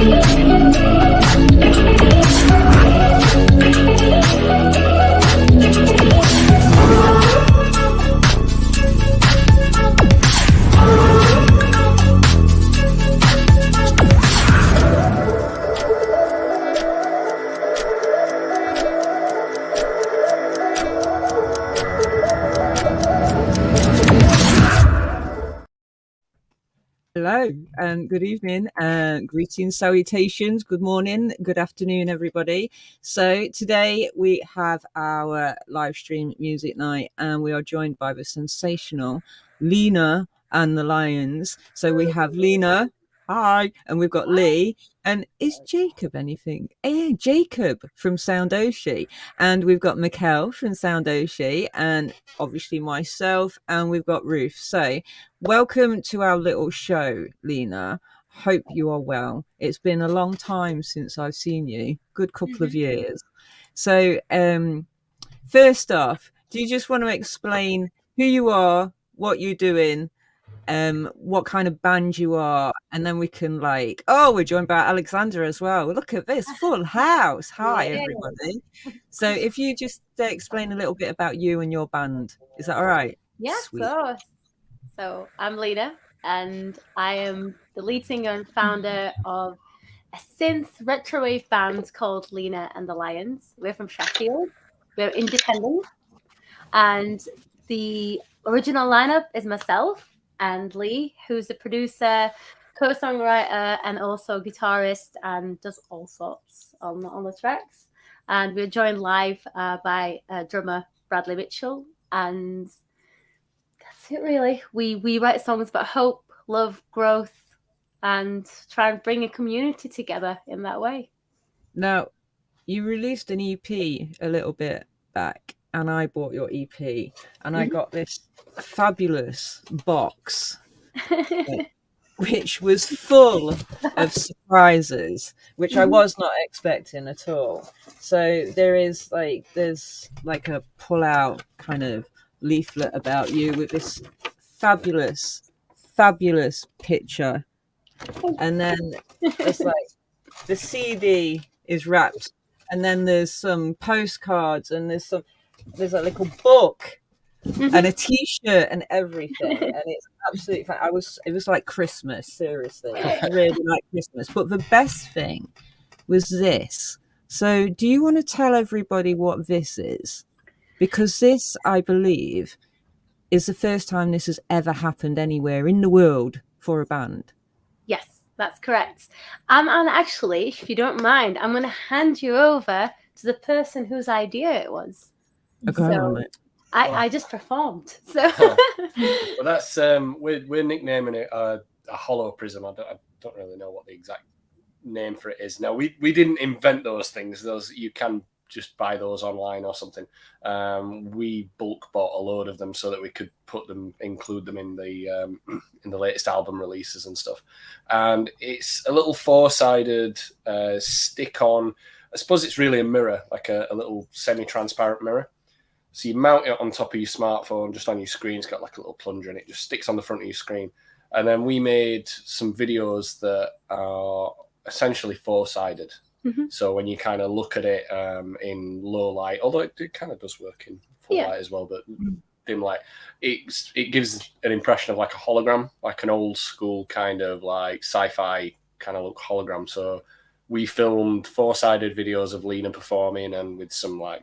Hello and good evening and greetings, salutations, good morning, good afternoon, everybody. So today we have our live stream music night and we are joined by the sensational Lina and the Lions. So we have Lina, hi, and we've got Lee. And is Jacob anything? Yeah, Jacob from Sound Oshi. And we've got Michał from Sound Oshi and obviously myself, and we've got Ruth. So welcome to our little show, Lina. Hope you are well. It's been a long time since I've seen you. Good couple of years. So first off, do you just want to explain who you are, what you're doing, what kind of band you are, and then we can we're joined by Alexander as well. Look at this full house. Hi everybody. So if you just explain a little bit about you and your band, is that all right? Yeah, Sweet. of course. So I'm Lina and I am the lead singer and founder of a synth retrowave band called Lina and the Lions. We're from Sheffield. We're independent, and the original lineup is myself and Lee, who's a producer, co-songwriter, and also guitarist, and does all sorts on the tracks. And we're joined live by drummer Bradley Mitchell, and that's it really. We write songs about hope, love, growth, and try and bring a community together in that way. Now, you released an EP a little bit back, and I bought your EP, and I got this fabulous box, which was full of surprises, which I was not expecting at all. So there's like a pull-out kind of leaflet about you with this fabulous picture, and then it's like the CD is wrapped, and then there's some postcards, and there's a little book and a t-shirt and everything, and it's absolutely fun. It was like Christmas, seriously. It's really like Christmas. But the best thing was this. So do you want to tell everybody what this is? Because this, I believe, is the first time this has ever happened anywhere in the world for a band. Yes, that's correct. And actually, if you don't mind, I'm going to hand you over to the person whose idea it was. Okay, so I just performed. So well, that's we're nicknaming it a hollow prism. I don't really know what the exact name for it is. Now, we didn't invent those things. Those you can just buy those online or something. We bulk bought a load of them so that we could include them in the latest album releases and stuff. And it's a little four-sided stick-on. I suppose it's really a mirror, like a little semi-transparent mirror. So you mount it on top of your smartphone, just on your screen. It's got like a little plunger, and it just sticks on the front of your screen. And then we made some videos that are essentially four-sided. Mm-hmm. So when you kind of look at it in low light, although it kind of does work in full light as well, but dim light, it gives an impression of like a hologram, like an old school kind of like sci-fi kind of look hologram. So we filmed four-sided videos of Lina performing, and with some like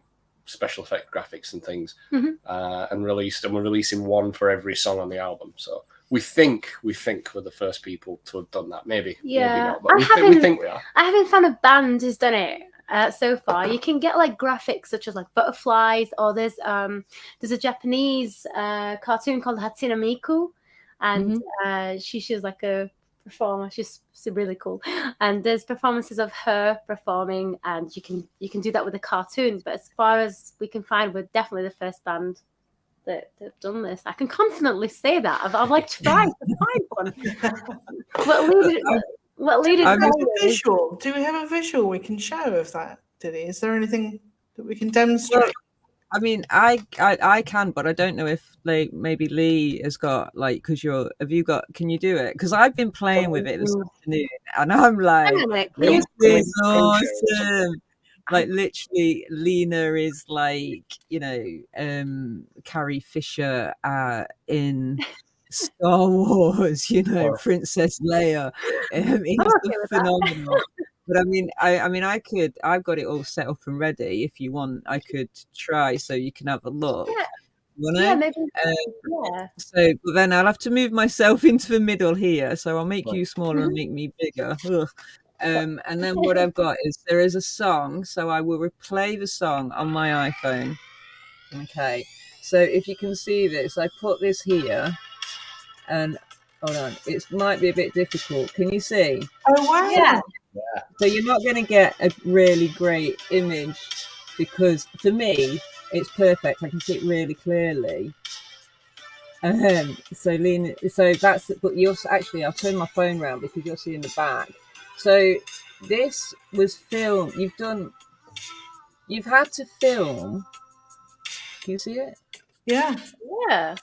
special effect graphics and things, and we're releasing one for every song on the album. So we think we're the first people to have done that. Maybe not, but we think we are. I haven't found a band who's done it so far. You can get like graphics such as like butterflies, or there's a Japanese cartoon called Hatsune Miku, and she's like a performer. She's really cool, and there's performances of her performing, and you can do that with a cartoon. But as far as we can find, we're definitely the first band that have done this. I can confidently say that. I've like tried to find one. What lead visual? Do we have a visual we can show of that, Diddy? Is there anything that we can demonstrate? I mean, I can, but I don't know if like maybe Lee has got like because can you do it? Because I've been playing with it this afternoon, and I'm like, this is awesome. Like literally, Lina is like Carrie Fisher in Star Wars, Princess Leia. It's phenomenal. But I mean, I've got it all set up and ready. If you want, I could try so you can have a look. Yeah, maybe. So, but then I'll have to move myself into the middle here. So I'll make you smaller and make me bigger. And then what I've got is there is a song. So I will replay the song on my iPhone. Okay. So if you can see this, I put this here. And hold on, it might be a bit difficult. Can you see? Oh, wow. Yeah. So you're not going to get a really great image because for me, it's perfect. I can see it really clearly. So Lina, so that's, but you'll actually, I'll turn my phone around because you'll see in the back. So this was filmed. You've had to film. Can you see it? Yeah. Yeah.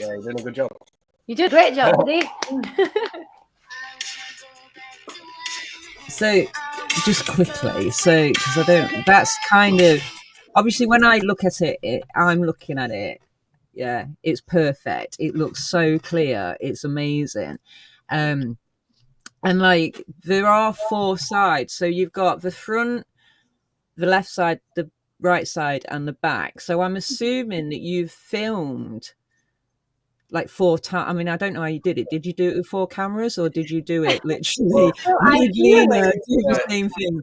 Yeah, you're doing a good job. You did a great job, Diddy. So just quickly, because that's kind of, obviously when I look at it, I'm looking at it. Yeah, it's perfect. It looks so clear. It's amazing. And like there are 4 sides. So you've got the front, the left side, the right side and the back. So I'm assuming that you've filmed like 4 times. I mean, I don't know how you did it. Did you do it with 4 cameras or did you do it literally? Lina do the same thing.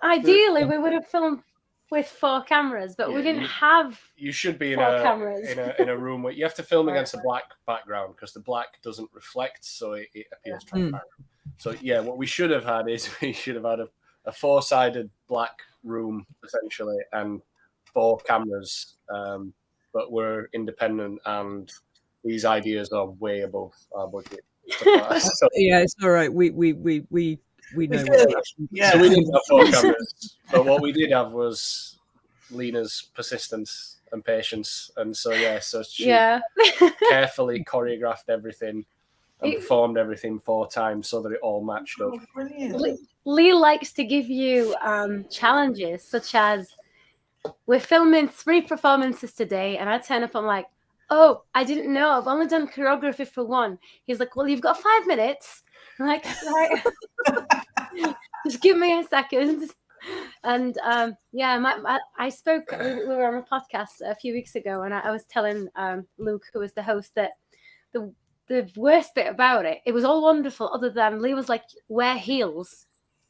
Ideally, we would have filmed with 4 cameras, but we didn't have. You should be in 4 cameras. in a room where you have to film against a black background because the black doesn't reflect, so it appears transparent. So yeah, what we should have had is we should have had a 4-sided black room essentially and 4 cameras, but we're independent and these ideas are way above our budget. So, yeah, it's all right. We know. So we didn't have 4 cameras, but what we did have was Lina's persistence and patience, and so she carefully choreographed everything and performed everything 4 times so that it all matched up. Brilliant. Lee likes to give you challenges, such as we're filming 3 performances today, and I turn up, I'm like, oh, I didn't know, I've only done choreography for 1. He's like, well, you've got 5 minutes. I'm like, right. Just give me a second. And I spoke, we were on a podcast a few weeks ago, and I was telling Luke, who was the host, that the worst bit about it was all wonderful, other than Lee was like, wear heels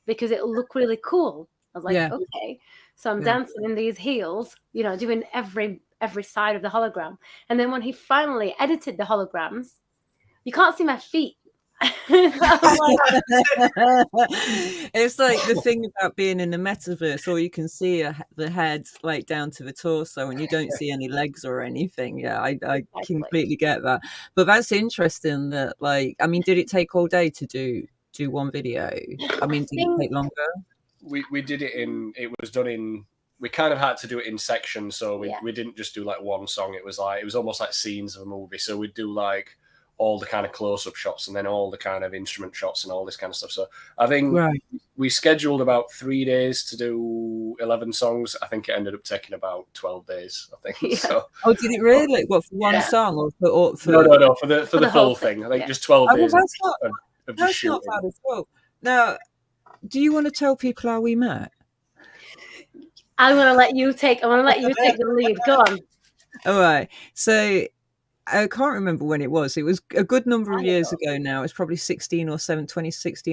because it'll look really cool. I was like, okay. So I'm dancing in these heels, doing every side of the hologram. And then when he finally edited the holograms, you can't see my feet. It's like the thing about being in the metaverse, all you can see are the head like down to the torso and you don't see any legs or anything. I completely get that. But that's interesting that, like, I mean, did it take all day to do one video? I mean, did it take longer? We did it was done in, we kind of had to do it in sections, so we didn't just do like one song. It was almost like scenes of a movie. So we'd do like all the kind of close-up shots and then all the kind of instrument shots and all this kind of stuff. So I think we scheduled about 3 days to do 11 songs. I think it ended up taking about 12 days, I think. So, oh, did it really? What, for one song or for No, for the whole thing. I think just 12 days of just shooting. Not bad at all. Now, do you want to tell people how we met? I want to let you take the lead. Go on. All right. So I can't remember when it was. It was a good number of years ago now. It's probably 2016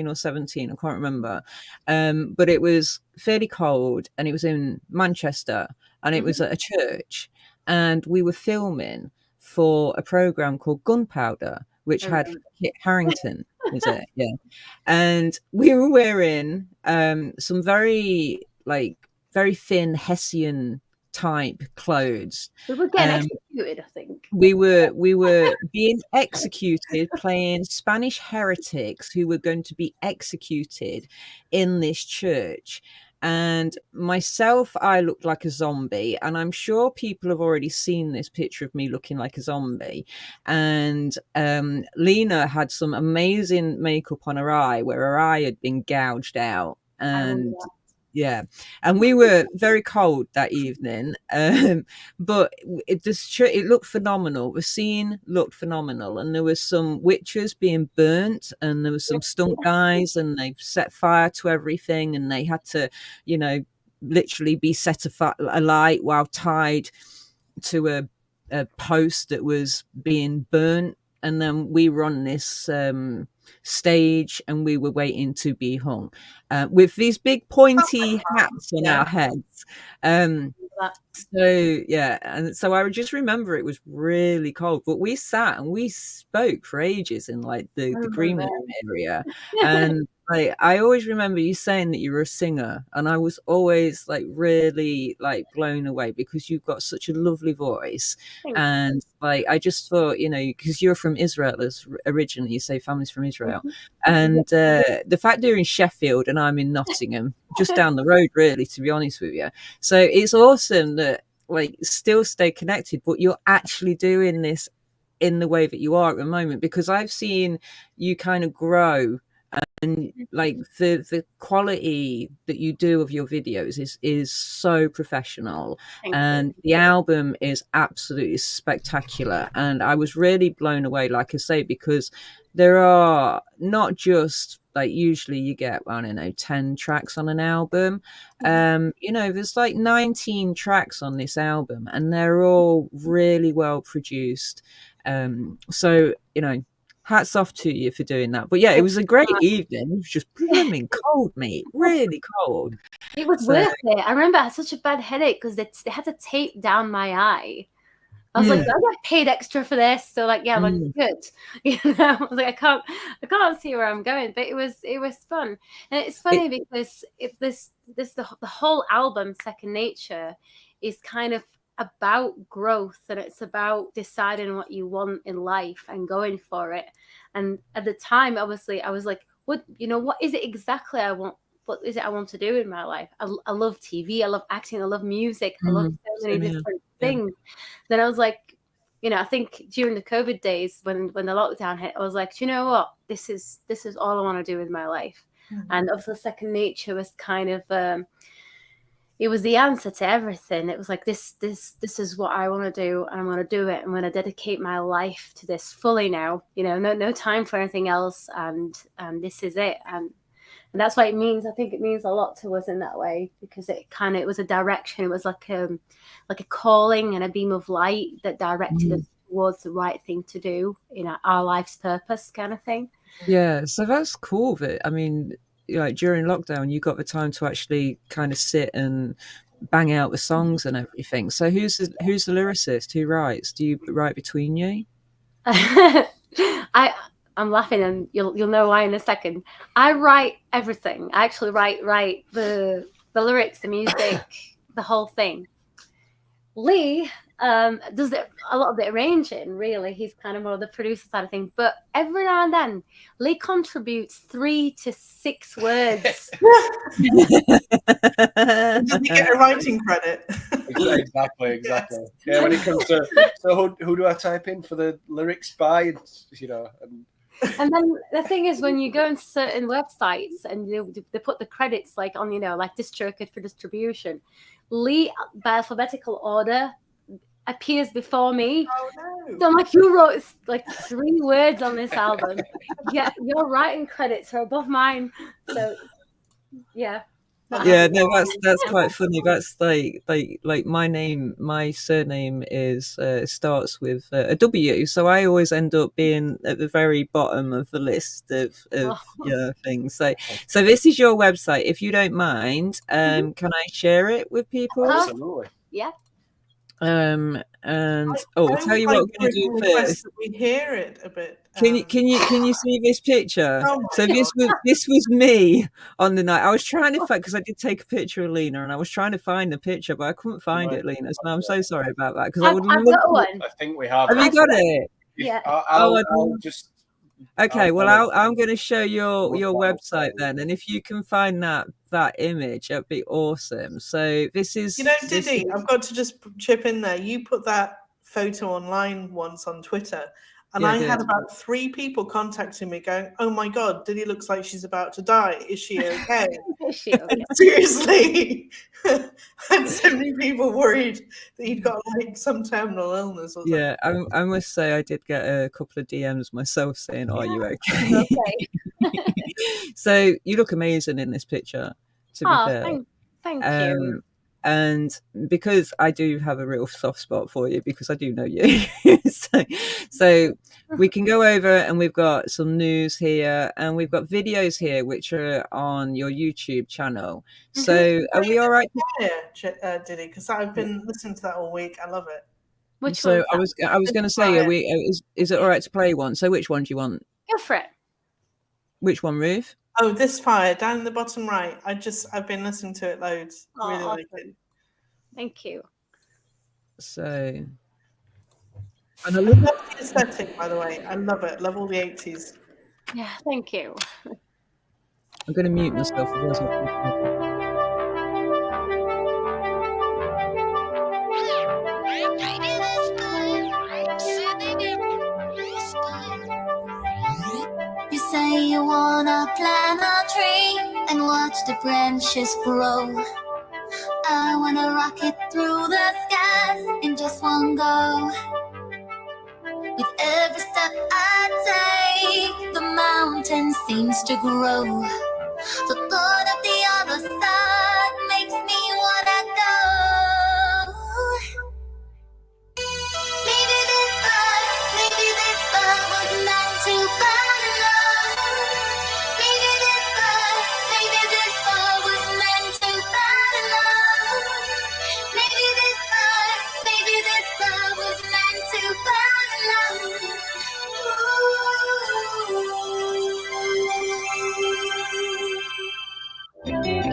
or 17. I can't remember. But it was fairly cold and it was in Manchester and it was at a church. And we were filming for a program called Gunpowder, which had Kit Harington, was it? Yeah. And we were wearing some very thin Hessian type clothes. We were getting executed, I think. We were being executed, playing Spanish heretics who were going to be executed in this church. And myself, I looked like a zombie, and I'm sure people have already seen this picture of me looking like a zombie. And Lina had some amazing makeup on her eye, where her eye had been gouged out. And yeah, and we were very cold that evening, but it looked phenomenal. The scene looked phenomenal, and there was some witches being burnt, and there was some stunt guys, and they set fire to everything, and they had to, literally be set alight while tied to a post that was being burnt. And then we were on this stage, and we were waiting to be hung with these big pointy hats on our heads. So yeah, and so I just remember it was really cold, but we sat and we spoke for ages in like the green room area. And I always remember you saying that you were a singer, and I was always like really like blown away because you've got such a lovely voice. And like I just thought, because you're from Israel originally, you say family's from Israel, and the fact that you're in Sheffield and I'm in Nottingham, just down the road, really, to be honest with you. So it's awesome that like still stay connected, but you're actually doing this in the way that you are at the moment, because I've seen you kind of grow. And like the quality that you do of your videos is so professional. And the album is absolutely spectacular. And I was really blown away, like I say, because there are not just like usually you get, I don't know, 10 tracks on an album. There's like 19 tracks on this album, and they're all really well produced. So hats off to you for doing that. But yeah, it was a great evening. It was just blooming cold, mate. Really cold. It was worth it. I remember I had such a bad headache because they had to tape down my eye. I was like, I got paid extra for this, so like, yeah, like good. I was like, I can't see where I'm going, but it was fun. And it's funny because the whole album, Second Nature, is kind of about growth, and it's about deciding what you want in life and going for it. And at the time, obviously, I was like, what is it exactly I want? What is it I want to do in my life? I love TV, I love acting, I love music, I love so many different things. Then I was like, I think during the COVID days when the lockdown hit, I was like, do you know what? This is all I want to do with my life. And obviously, Second Nature was kind of it was the answer to everything. It was like, this is what I want to do, and I'm going to do it. I'm going to dedicate my life to this fully now. No time for anything else, and this is it. And that's what it means. I think it means a lot to us in that way, because it was a direction. It was like a calling and a beam of light that directed us towards the right thing to do, our life's purpose kind of thing. Yeah, so that's cool. That I mean, like during lockdown, you got the time to actually kind of sit and bang out the songs and everything. So who's the lyricist? Who writes? Do you write between you? I'm laughing, and you'll know why in a second. I write everything. I actually write the lyrics, the music, the whole thing. Lee does a lot of the arranging, really. He's kind of more of the producer side of things. But every now and then, Lee contributes 3 to 6 words. Doesn't he get a writing credit? Exactly. Yeah, when it comes to, so who do I type in for the lyrics by, And then the thing is, when you go into certain websites and they put the credits like on, like DistroKid for distribution, Lee, by alphabetical order, appears before me. Oh, no. So I'm like, you wrote like 3 words on this album. Yeah, your writing credits are above mine. So yeah. Yeah, no, that's quite funny. That's like my surname is starts with a W, so I always end up being at the very bottom of the list of things. So this is your website. If you don't mind, can I share it with people? Absolutely. Yeah. And I'll tell you what we're going to do first. That we hear it a bit. Can you see this picture? Oh so this was me on the night. I was trying to find, because I did take a picture of Lina, and I was trying to find the picture, but I couldn't find it, Lina. So I'm so sorry about that, because I would love. Got one. I think we have. Have you got it? Yeah. I'll just Okay, well, I'm going to show your website then, and if you can find that image, that'd be awesome. So this is, Diddy, I've got to just chip in there. You put that photo online once on Twitter, and I had about 3 people contacting me going, "Oh my God, Diddy looks like she's about to die. Is she okay?" Is she okay? Seriously, and so many people worried that he'd got like some terminal illness or something. Yeah, I must say I did get a couple of DMs myself saying, "Are you okay?" Okay. So you look amazing in this picture, to be fair. Thank you. And because I do have a real soft spot for you, because I do know you, so we can go over, and we've got some news here, and we've got videos here which are on your YouTube channel. So are we all right? Yeah, Diddy, because I've been listening to that all week. I love it. Which so one? I was going to say, is it all right to play one? So which one do you want? Go for it. Which one, Ruth? Oh, this fire down in the bottom right. I've been listening to it loads. Really like it. Thank you. So, and I love the aesthetic, by the way. I love it. Love all the 80s. Yeah, thank you. I'm going to mute myself. You say you wanna plant a tree and watch the branches grow. I wanna rocket through the skies in just one go. With every step I take, the mountain seems to grow. The thought of the other side makes me wanna go. Maybe this bird was meant to fly alone. Maybe this bird was meant to fly alone. Maybe this bird was meant to fly alone.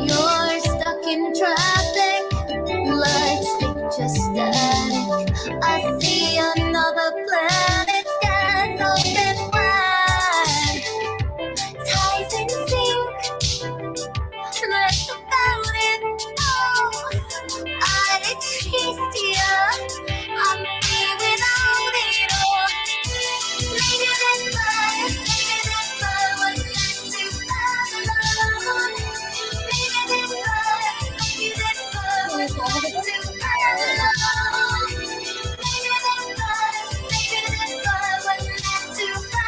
You're stuck in traffic, lights picture static. I see another planet, skies open wide. Ties in sync, that's about it. Oh, it's easier. I'm free without it all. Maybe this bird was meant to fly alone. Maybe this bird was meant to fly alone. Maybe this bird was meant to fly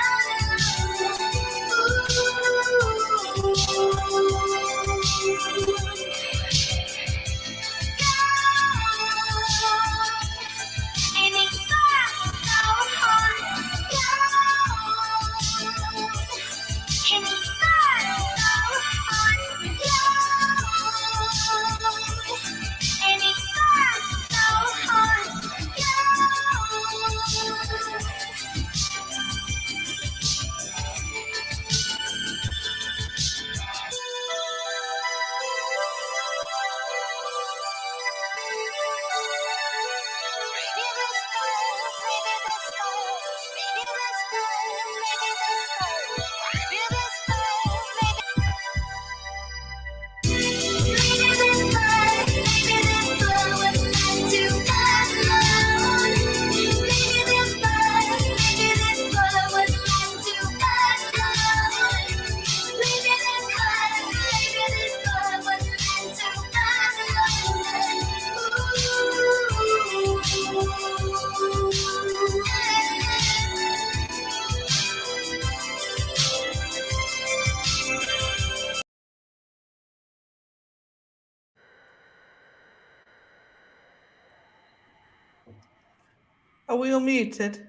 Are we all muted?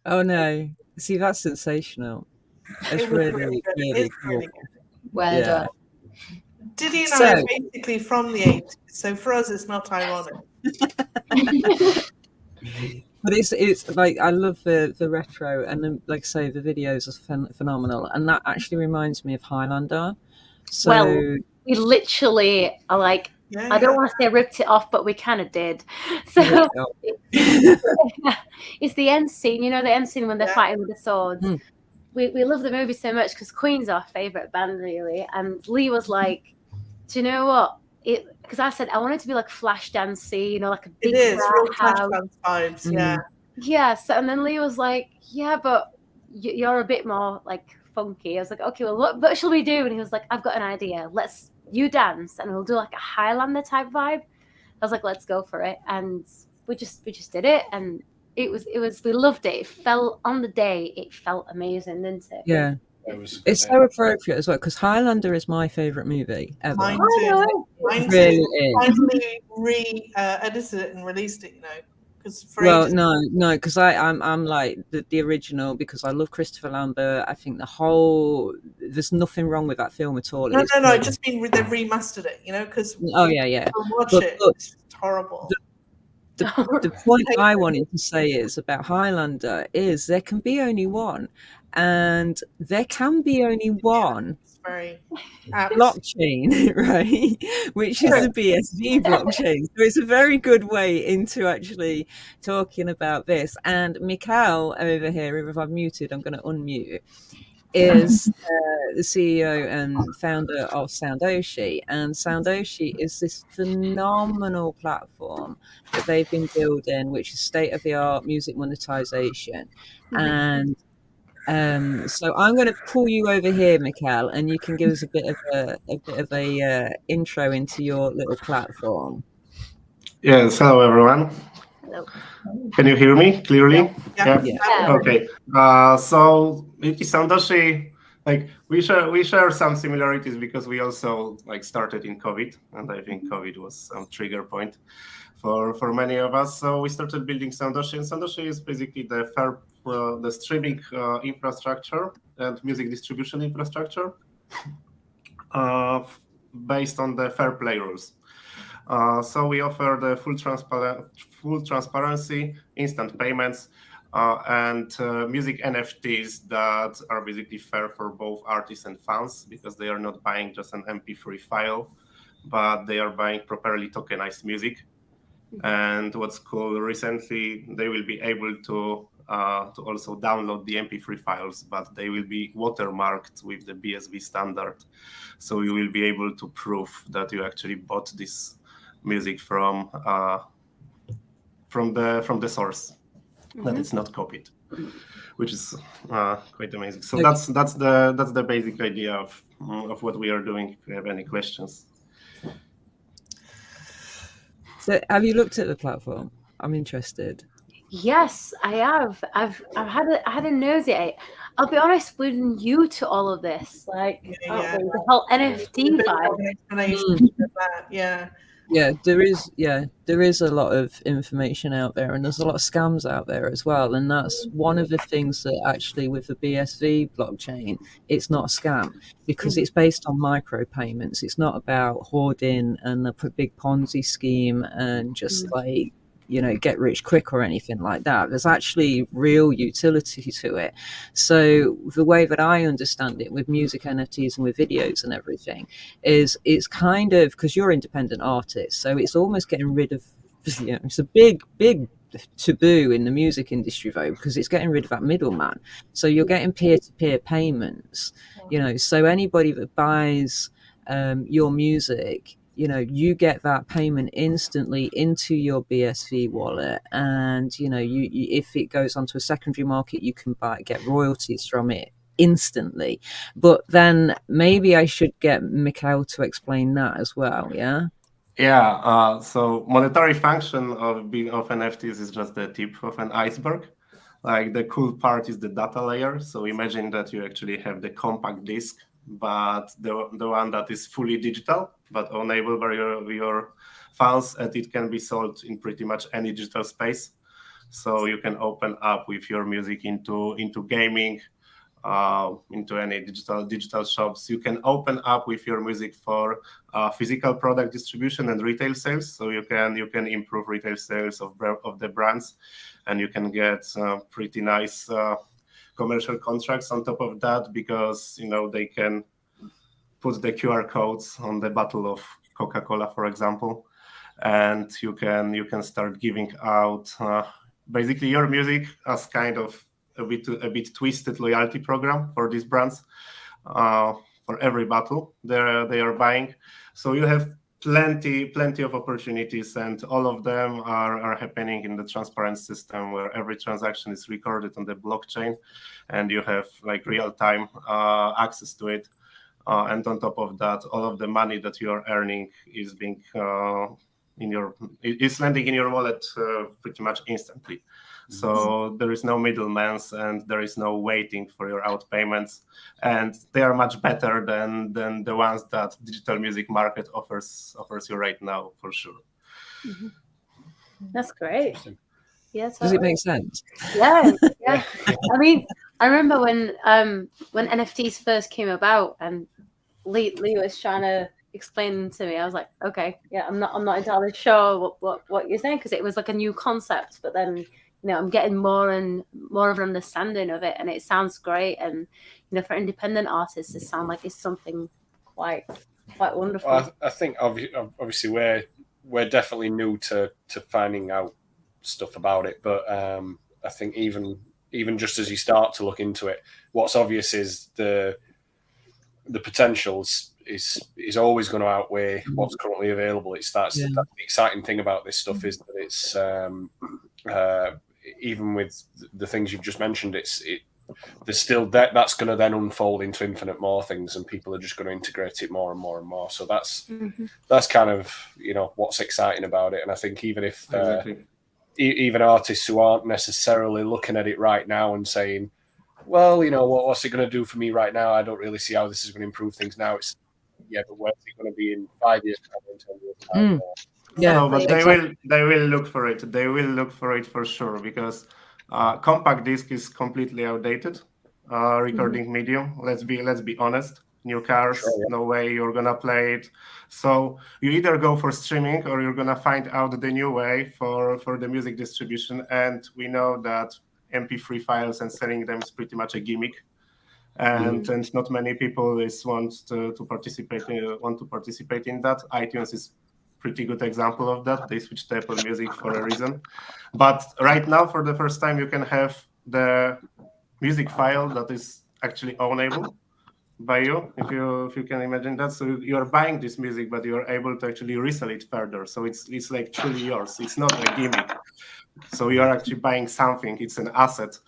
Oh no! See, that's sensational. It's really cool. Well done. Diddy and I are basically from the 80s, so for us it's not ironic. But it's like, I love the retro, and then, like I say, the videos are phenomenal, and that actually reminds me of Highlander. So well, we literally are like I don't want to say ripped it off, but we kind of did. So it's the end scene, the end scene when they're fighting with the swords. We love the movie so much because Queen's our favourite band, really. And Lee was like, do you know what? Because I said I want it to be like Flashdance-y, like a big real house. Flashdance vibes, Yeah, so and then Lee was like, yeah, but you're a bit more like funky. I was like, okay, well, what shall we do? And he was like, I've got an idea. You dance and we'll do like a Highlander type vibe. I was like, let's go for it. And we just did it, and it was we loved it. It felt on the day, it felt amazing, didn't it? Yeah. It's so appropriate as well, because Highlander is my favourite movie ever. Mine too. Finally re-edited it and released it, because I'm like the original, because I love Christopher Lambert. I think there's nothing wrong with that film at all. No, just mean they've remastered it, because watch it. It's horrible. The point I wanted to say is about Highlander is there can be only one, and there can be only one blockchain, right? Which is the BSV blockchain. So it's a very good way into actually talking about this. And Michał over here, if I've muted, I'm going to unmute, is the CEO and founder of Soundoshi. And Soundoshi is this phenomenal platform that they've been building, which is state-of-the-art music monetization. And so I'm going to pull you over here, Michał, and you can give us a bit of a intro into your little platform. Yes, hello everyone. Hello. Can you hear me clearly? Yeah. Okay. So Soundoshi, we share some similarities because we also started in COVID, and I think COVID was some trigger point for many of us. So we started building Soundoshi, and Soundoshi is basically the streaming infrastructure and music distribution infrastructure based on the fair play rules. So we offer the full transparency, instant payments, and music NFTs that are basically fair for both artists and fans, because they are not buying just an MP3 file, but they are buying properly tokenized music. And what's cool, recently they will be able to also download the MP3 files, but they will be watermarked with the BSV standard. So you will be able to prove that you actually bought this music from the source, that it's not copied, which is quite amazing. So that's the basic idea of what we are doing. If you have any questions. So have you looked at the platform? I'm interested. Yes, I have. I've had a nosy. I'll be honest, we're new to all of this, the whole NFT vibe. There is a lot of information out there, and there's a lot of scams out there as well. And that's one of the things that actually with the BSV blockchain, it's not a scam, because it's based on micropayments. It's not about hoarding and a big Ponzi scheme and just get rich quick or anything like that. There's actually real utility to it. So the way that I understand it with music NFTs and with videos and everything is it's kind of, because you're independent artists, so it's almost getting rid of, it's a big taboo in the music industry though, because it's getting rid of that middleman. So you're getting peer-to-peer payments, so anybody that buys your music, you get that payment instantly into your BSV wallet, and you if it goes onto a secondary market, you can get royalties from it instantly. But then maybe I should get Michał to explain that as well. So monetary function of NFTs is just the tip of an iceberg. The cool part is the data layer. So imagine that you actually have the compact disc, but the one that is fully digital, but enabled by your fans, and it can be sold in pretty much any digital space. So you can open up with your music into gaming, into any digital shops. You can open up with your music for physical product distribution and retail sales. So you can improve retail sales of the brands, and you can get pretty nice commercial contracts on top of that, because they can put the QR codes on the bottle of Coca-Cola, for example, and you can start giving out basically your music as kind of a bit twisted loyalty program for these brands for every bottle they are buying. So you have plenty of opportunities, and all of them are happening in the transparent system where every transaction is recorded on the blockchain, and you have like real-time access to it. And on top of that, all of the money that you are earning is being is landing in your wallet pretty much instantly. So there is no middlemen, and there is no waiting for your out payments, and they are much better than the ones that digital music market offers you right now, for sure. Mm-hmm. That's great. Yeah, totally. Does it make sense? Yeah. I mean, I remember when NFTs first came about, and Lee was trying to explain to me. I was like, okay, yeah, I'm not entirely sure what you're saying, because it was like a new concept. But then, I'm getting more and more of an understanding of it, and it sounds great. And for independent artists, it sounds like it's something quite wonderful. Well, I think obviously we're definitely new to finding out stuff about it, but I think even just as you start to look into it, what's obvious is the potentials is always going to outweigh what's currently available. That's the exciting thing about this stuff, is that it's even with the things you've just mentioned, there's still that's going to then unfold into infinite more things, and people are just going to integrate it more and more and more. So that's kind of what's exciting about it. And I think even if even artists who aren't necessarily looking at it right now and saying, well, what's it going to do for me right now? I don't really see how this is going to improve things now. It's but where's it going to be in 5 years time, in 10 years time? No, but they will look for it. They will look for it for sure, because compact disc is completely outdated recording medium. Let's be honest. New cars, no way you're gonna play it. So you either go for streaming, or you're gonna find out the new way for the music distribution. And we know that MP3 files and selling them is pretty much a gimmick. And not many people want to participate in that. iTunes is pretty good example of that. They switched to Apple Music for a reason. But right now, for the first time, you can have the music file that is actually ownable by you, if you can imagine that. So you are buying this music, but you are able to actually resell it further. So it's like truly yours. It's not a gimmick. So you are actually buying something. It's an asset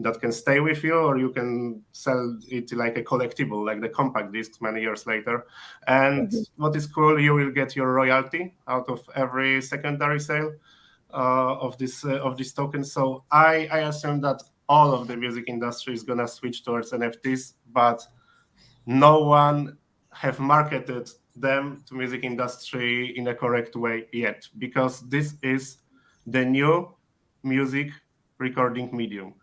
that can stay with you, or you can sell it like a collectible, like the compact discs many years later. And what is cool, you will get your royalty out of every secondary sale of this token. So I assume that all of the music industry is gonna switch towards NFTs, but no one have marketed them to music industry in a correct way yet, because this is the new music recording medium.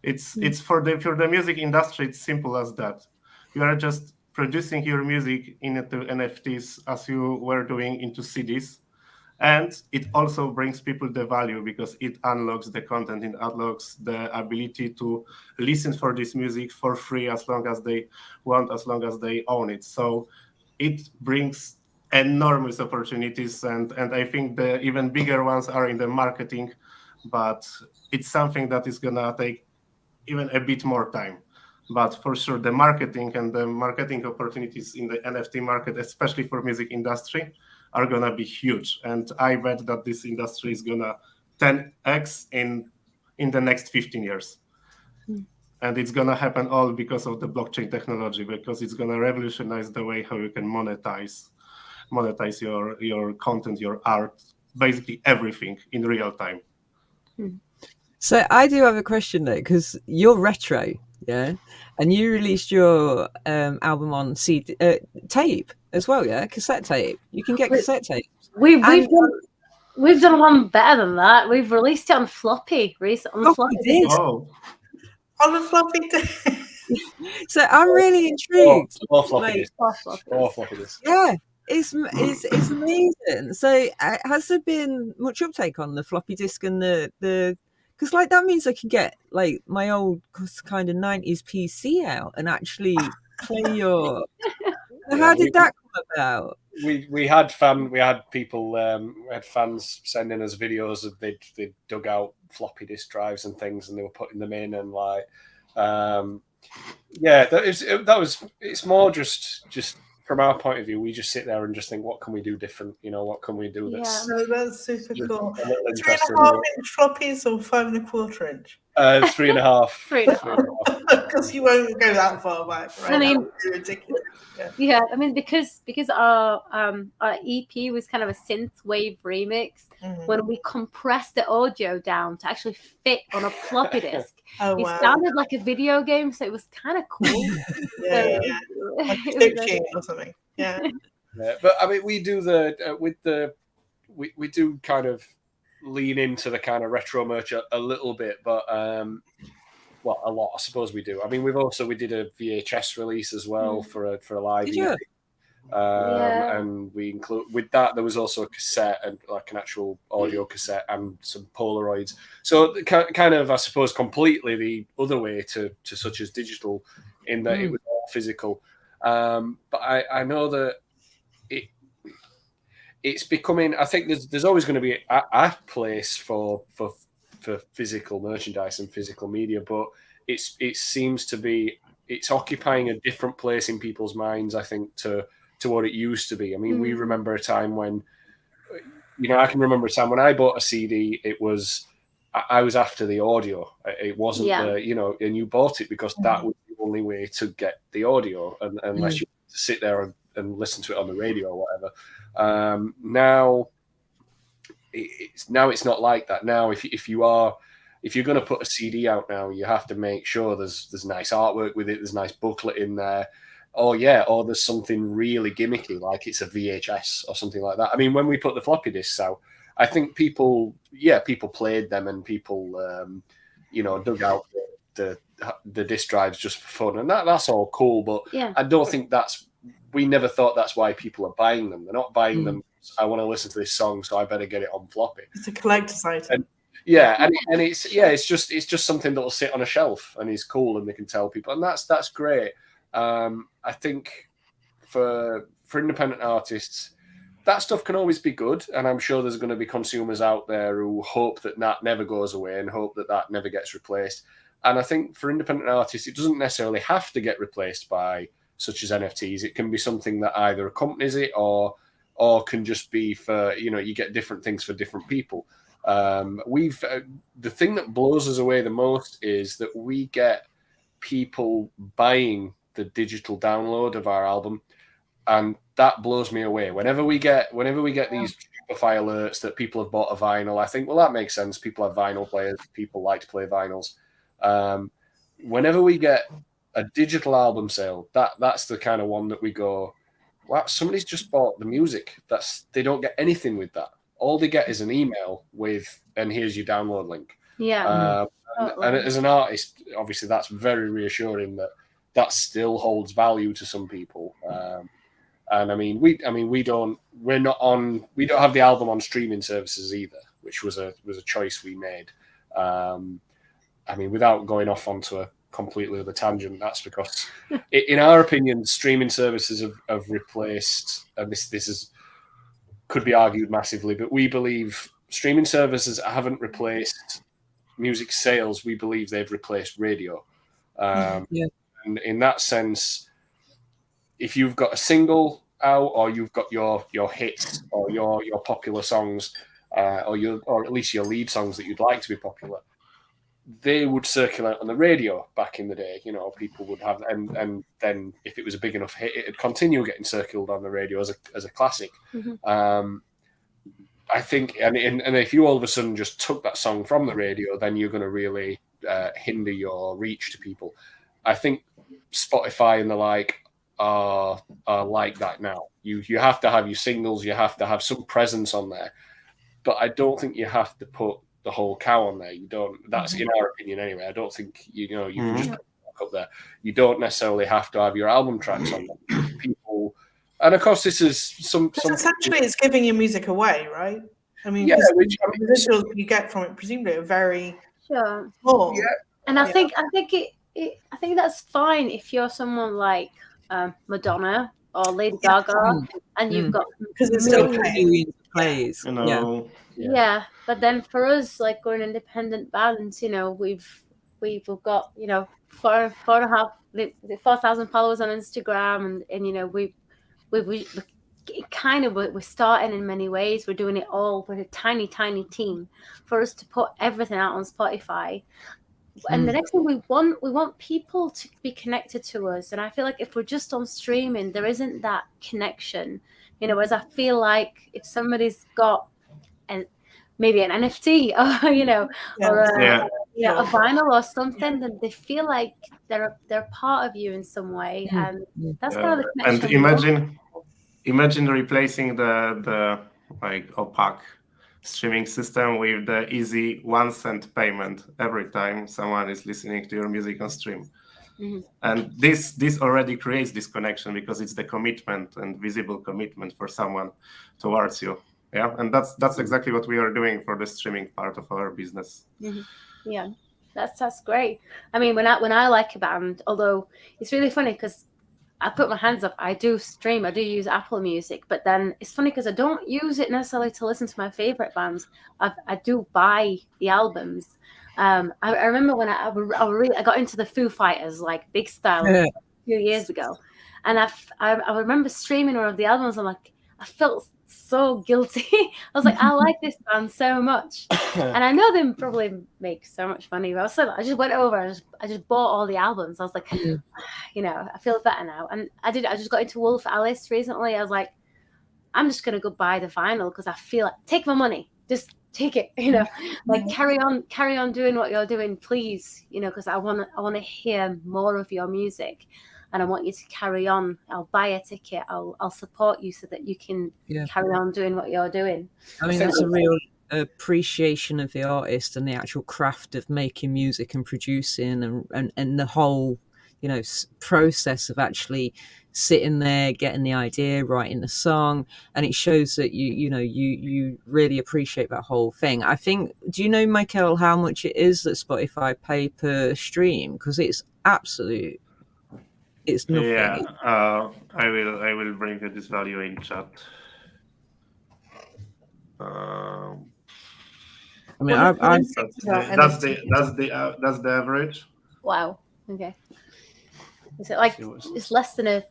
It's for the music industry. It's simple as that. You are just producing your music into NFTs as you were doing into CDs, and it also brings people the value, because it unlocks the content, it unlocks the ability to listen for this music for free as long as they want, as long as they own it. So it brings enormous opportunities, and I think the even bigger ones are in the marketing, but it's something that is gonna take even a bit more time. But for sure, the marketing and the marketing opportunities in the NFT market, especially for music industry, are gonna be huge. And I bet that this industry is gonna 10x in the next 15 years. And it's gonna happen all because of the blockchain technology, because it's gonna revolutionize the way how you can monetize your content, your art, basically everything in real time. So I do have a question though, because you're retro, and you released your album on CD tape as well, cassette tape. You can get cassette tape. We've done one better than that. We've released it on floppy recently. On floppy disk. On a floppy disk. So I'm really intrigued. Floppy disk. Yeah, it's amazing. So has there been much uptake on the floppy disk and the? Because like that means I can get like my old kind of 90s PC out and actually play your. How did that come about? We had people we had fans sending us videos of they dug out floppy disk drives and things, and they were putting them in, and like it's more just from our point of view, we just sit there and just think, what can we do different? What can we do that's that's super cool. a little 3.5-inch floppies or 5 1/4 inch? 3.5. 3.5. Because you won't go that far back, right? I mean, that would be ridiculous. Yeah, I mean, because our EP was kind of a synth wave remix. When we compressed the audio down to actually fit on a floppy disk, it sounded like a video game, so it was kind of cool. Like a chip tune or something. Yeah. But I mean, we do we do kind of lean into the kind of retro merch a little bit, but well, a lot, I suppose we do. I mean, we did a VHS release as well for a live. And we include with that there was also a cassette and like an actual audio cassette and some Polaroids. So kind of, I suppose, completely the other way to such as digital, in that it was all physical. But I know that it's becoming. I think there's always going to be a place for physical merchandise and physical media, but it seems to be it's occupying a different place in people's minds, I think, to what it used to be. I mean, we remember a time when, I can remember a time when I bought a CD. It was I was after the audio. It wasn't and you bought it because that was the only way to get the audio, unless you sit there and listen to it on the radio or whatever. Now it's not like that. Now, if you're going to put a CD out now, you have to make sure there's nice artwork with it. There's nice booklet in there. Or there's something really gimmicky, like it's a VHS or something like that. I mean, when we put the floppy disks out, I think people played them and people, dug out the disc drives just for fun, and that's all cool. But I don't think we never thought that's why people are buying them. They're not buying them. I want to listen to this song, so I better get it on floppy. It's a collector's item. And it's just something that'll sit on a shelf and is cool, and they can tell people, and that's great. I think for independent artists, that stuff can always be good, and I'm sure there's going to be consumers out there who hope that never goes away and hope that never gets replaced. And I think for independent artists, it doesn't necessarily have to get replaced by such as NFTs. It can be something that either accompanies it or can just be for, you get different things for different people. The thing that blows us away the most is that we get people buying the digital download of our album, and that blows me away. Whenever we get these Shopify alerts that people have bought a vinyl, I think, well, that makes sense. People have vinyl players. People like to play vinyls. Whenever we get a digital album sale, that's the kind of one that we go, wow, somebody's just bought the music. They don't get anything with that. All they get is an email with, and here's your download link. And as an artist, obviously, that's very reassuring that still holds value to some people. And I mean, we don't have the album on streaming services either, which was a choice we made. I mean, without going off onto a completely other tangent, that's because, in our opinion, streaming services have replaced, and this could be argued massively, but we believe streaming services haven't replaced music sales. We believe they've replaced radio. And in that sense, if you've got a single out, or you've got your hits or your popular songs, or at least your lead songs that you'd like to be popular, they would circulate on the radio back in the day. People would have, and then if it was a big enough hit, it'd continue getting circled on the radio as a classic. I think, and if you all of a sudden just took that song from the radio, then you're going to really hinder your reach to people. I think Spotify and the like are like that now. You have to have your singles, you have to have some presence on there, but I don't think you have to put the whole cow on there. You don't. That's in our opinion anyway. I don't think you can just put it up there. You don't necessarily have to have your album tracks on there. People, and of course, this is some. Essentially, it's giving your music away, right? I mean, the visuals you get from it presumably are very small. Yeah, and I think that's fine if you're someone like Madonna or Lady Gaga, and you've got because it's still millions of plays. You know, yeah. But then for us, like going independent bands, you know, we've got, you know, 4,500 followers on Instagram, and you know, we kind of we're starting in many ways. We're doing it all with a tiny team. For us to put everything out on Spotify, and the next thing we want people to be connected to us. And I feel like if we're just on streaming, there isn't that connection, you know. Whereas I feel like if somebody's got maybe an NFT or you know, or a vinyl or something, then they feel like they're part of you in some way, and that's kind of the connection. And imagine replacing the like opaque streaming system with the easy 1 cent payment every time someone is listening to your music on stream. And this already creates this connection because it's the commitment and visible commitment for someone towards you. Yeah, and that's exactly what we are doing for the streaming part of our business. Yeah, that's great. I mean, when I like a band, although it's really funny because I put my hands up, I do stream, I do use Apple Music, but then it's funny because I don't use it necessarily to listen to my favorite bands. I do buy the albums. I remember when I got into the Foo Fighters like big style a few years ago, and I remember streaming one of the albums. I'm like, I felt so guilty. I was like, I like this band so much, and I know they probably make so much money. But I just went over. I just bought all the albums. I was like, you know, I feel better now. And I just got into Wolf Alice recently. I was like, I'm just gonna go buy the vinyl because I feel like take my money, just take it. You know, like carry on doing what you're doing, please. You know, because I want to hear more of your music. And I want you to carry on. I'll buy a ticket. I'll support you so that you can carry on doing what you're doing. I mean, that's a real appreciation of the artist and the actual craft of making music and producing and the whole, you know, process of actually sitting there, getting the idea, writing the song. And it shows that you really appreciate that whole thing. I think, do you know, Michael, how much it is that Spotify pay per stream? Because it's absolute. It's nothing. Yeah, I will bring this value in chat. I mean, that's the average. Wow. Okay. Is it like it's less than a?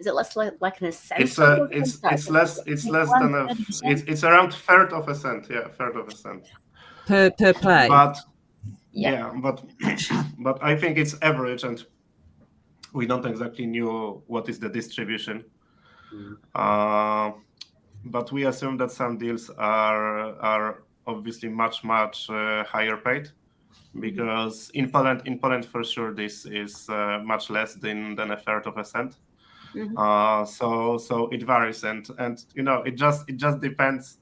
Is it less like an cent? It's less than a. It's around third of a cent. Yeah, third of a cent per play. But but I think it's average and. We don't exactly know what is the distribution, but we assume that some deals are obviously much higher paid, because in Poland for sure this is much less than a third of a cent. So it varies, and you know, it just depends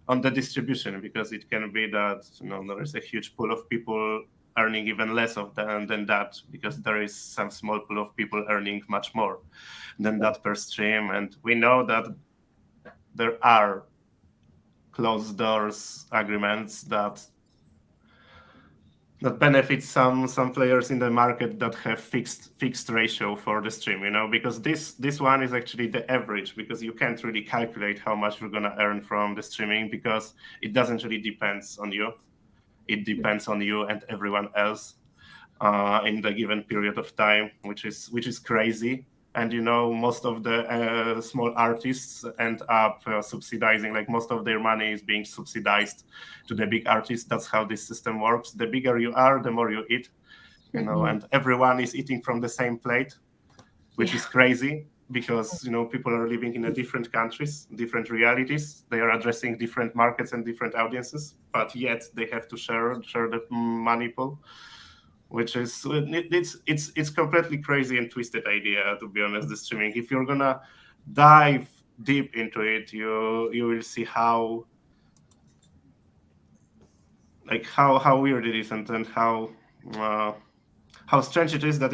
on the distribution, because it can be that, you know, there is a huge pool of people earning even less than that, because there is some small pool of people earning much more than that per stream. And we know that there are closed doors agreements that benefit some players in the market that have fixed ratio for the stream, you know, because this one is actually the average, because you can't really calculate how much you're gonna earn from the streaming, because it doesn't really depends on you. It depends on you and everyone else in the given period of time, which is crazy. And you know, most of the small artists end up subsidizing, like most of their money is being subsidized to the big artists. That's how this system works. The bigger you are, the more you eat, you know, and everyone is eating from the same plate, which is crazy, because, you know, people are living in different countries, different realities. They are addressing different markets and different audiences, but yet they have to share the money pool, which is it's completely crazy and twisted idea, to be honest. The streaming, if you're gonna dive deep into it, you will see how weird it is, and how strange it is that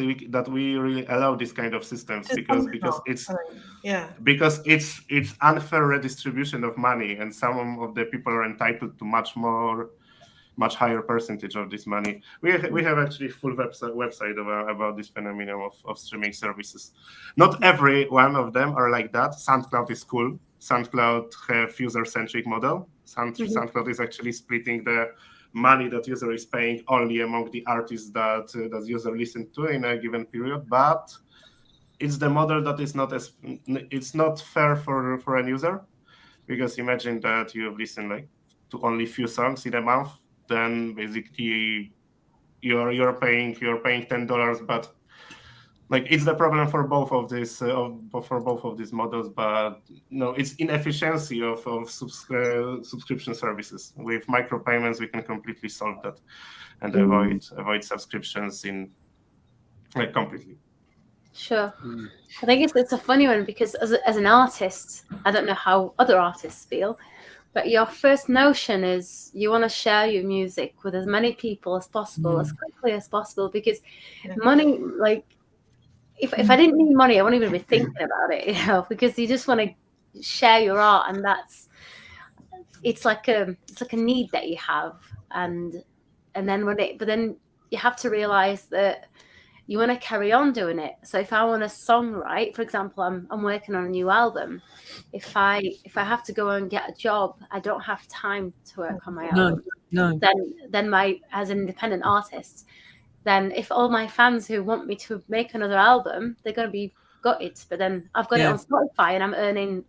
we really allow this kind of systems, because it's unfair redistribution of money, and some of the people are entitled to much more much higher percentage of this money. We have actually full website about this phenomenon of streaming services. Not every one of them are like that. SoundCloud is cool. SoundCloud have user-centric model. SoundCloud is actually splitting the money that user is paying only among the artists that user listened to in a given period, but it's the model that is it's not fair for an user, because imagine that you have listened like to only few songs in a month, then basically you're paying $10, but like it's the problem for both of these models. But no, it's inefficiency of subscription services. With micropayments, we can completely solve that and avoid subscriptions in like completely. Sure. I think it's a funny one, because as an artist, I don't know how other artists feel, but your first notion is you want to share your music with as many people as possible, as quickly as possible, because money, like, if I didn't need money, I wouldn't even be thinking about it, because you just want to share your art, and it's like a need that you have, and then but then you have to realize that you want to carry on doing it. So if I want to songwrite, for example, I'm working on a new album. If I have to go and get a job, I don't have time to work on my album. No. Then as an independent artist, then if all my fans who want me to make another album, they're going to be gutted. But then I've got it on Spotify, and I'm earning,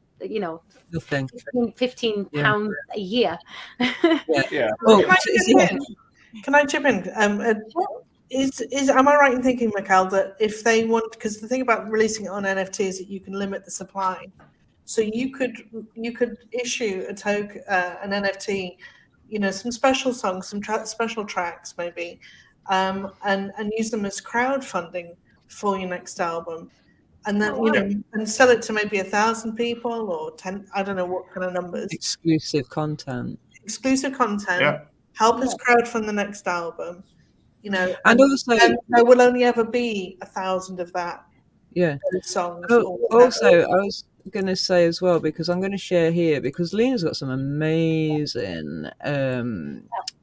nothing. £15 a year. Yeah. Can I chip in? Am I right in thinking, Michał, that if they want, because the thing about releasing it on NFT is that you can limit the supply, so you could issue an NFT, some special songs, some special tracks maybe, and use them as crowdfunding for your next album, and then and sell it to maybe 1,000 people or 10. I don't know what kind of numbers. Exclusive content. Yeah. Help us crowdfund the next album. And also there will only ever be 1,000 of that. Yeah. Songs. Also, I was going to say as well, because I'm going to share here, because Lina's got some amazing,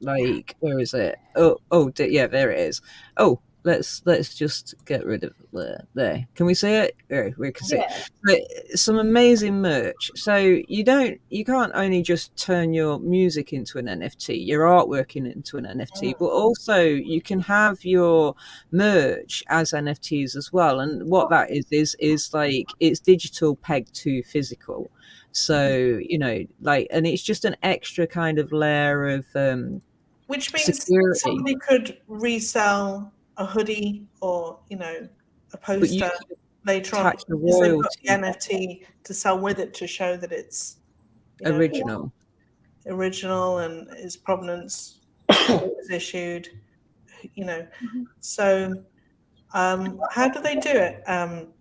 like, where is it? Yeah, there it is. Oh, let's just get rid of there. Can we see it? We can see it. But some amazing merch. So you can't only just turn your music into an NFT, your artwork into an NFT, but also you can have your merch as NFTs as well. And what that is like, it's digital pegged to physical. So and it's just an extra kind of layer of which means security. Somebody could resell a hoodie or a poster later on, because they've got the NFT to sell with it to show that it's original and its provenance was issued. So how do they do it?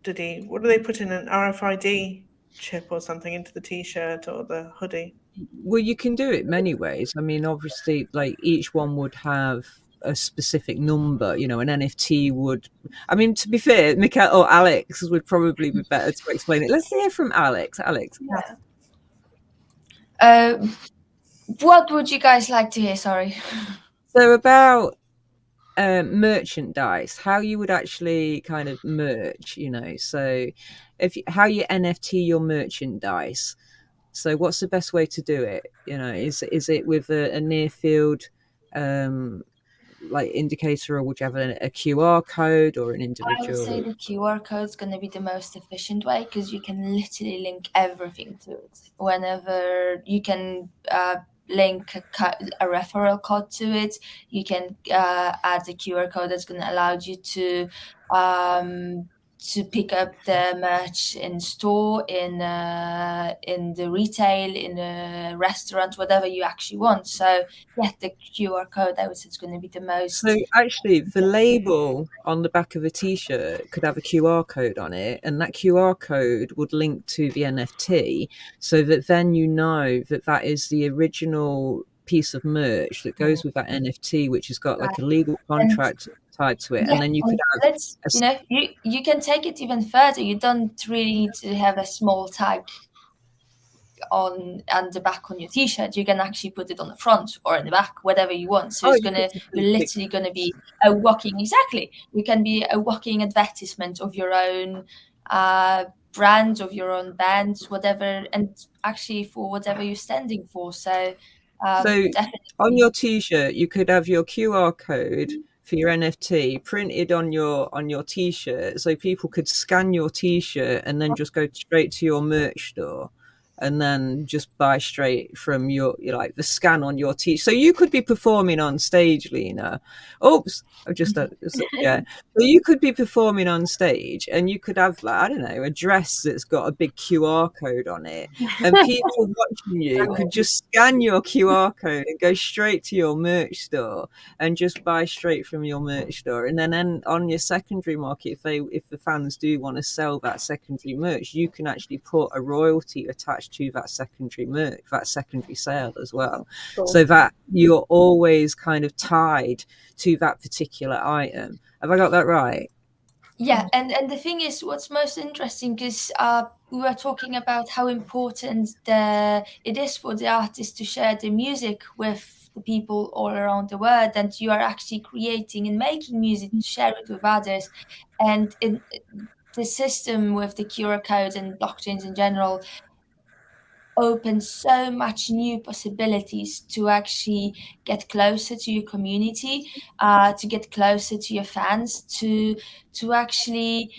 Diddy, what do they put in, an RFID chip or something into the t-shirt or the hoodie? Well, you can do it many ways. I mean, obviously, like, each one would have a specific number. An NFT would. I mean, to be fair, Michał or Alex would probably be better to explain it. Let's hear from Alex. What would you guys like to hear? Sorry. So about merchandise, how you would actually kind of merch. So how you NFT your merchandise. So what's the best way to do it? Is it with a near field like indicator, or would you have a QR code or an individual? I would say the QR code is going to be the most efficient way, because you can literally link everything to it. Whenever you can link a referral code to it, you can add a QR code that's going to allow you to pick up the merch in store, in the retail, in the restaurant, whatever you actually want. So the QR code, I would say, is going to be the most. So actually, the label on the back of a t-shirt could have a QR code on it, and that QR code would link to the NFT, so that then that is the original piece of merch that goes with that NFT, which has got like a legal contract tied to it. And then you could have you can take it even further. You don't really need to have a small tag. on the back on your t-shirt, you can actually put it on the front or in the back, whatever you want. So you're literally gonna be a walking, exactly. You can be a walking advertisement of your own brand, of your own band, whatever, and actually for whatever you're standing for. So definitely. On your t-shirt, you could have your QR code for your NFT printed on your t-shirt, so people could scan your t-shirt and then just go straight to your merch store and then just buy straight from your like the scan on your t. So you could be performing on stage, Lina. Oops, I've just yeah. So you could be performing on stage, and you could have, like, I don't know, a dress that's got a big QR code on it, and people watching you could just scan your QR code and go straight to your merch store and just buy straight from your merch store. And then on your secondary market, if the fans do want to sell that secondary merch, you can actually put a royalty attached to that secondary merch, that secondary sale as well. Cool. So that you're always kind of tied to that particular item. Have I got that right? Yeah, and the thing is, what's most interesting is we were talking about how important it is for the artist to share the music with the people all around the world, and you are actually creating and making music to share it with others. And in the system with the QR codes and blockchains in general opens so much new possibilities to actually get closer to your community, to get closer to your fans, to actually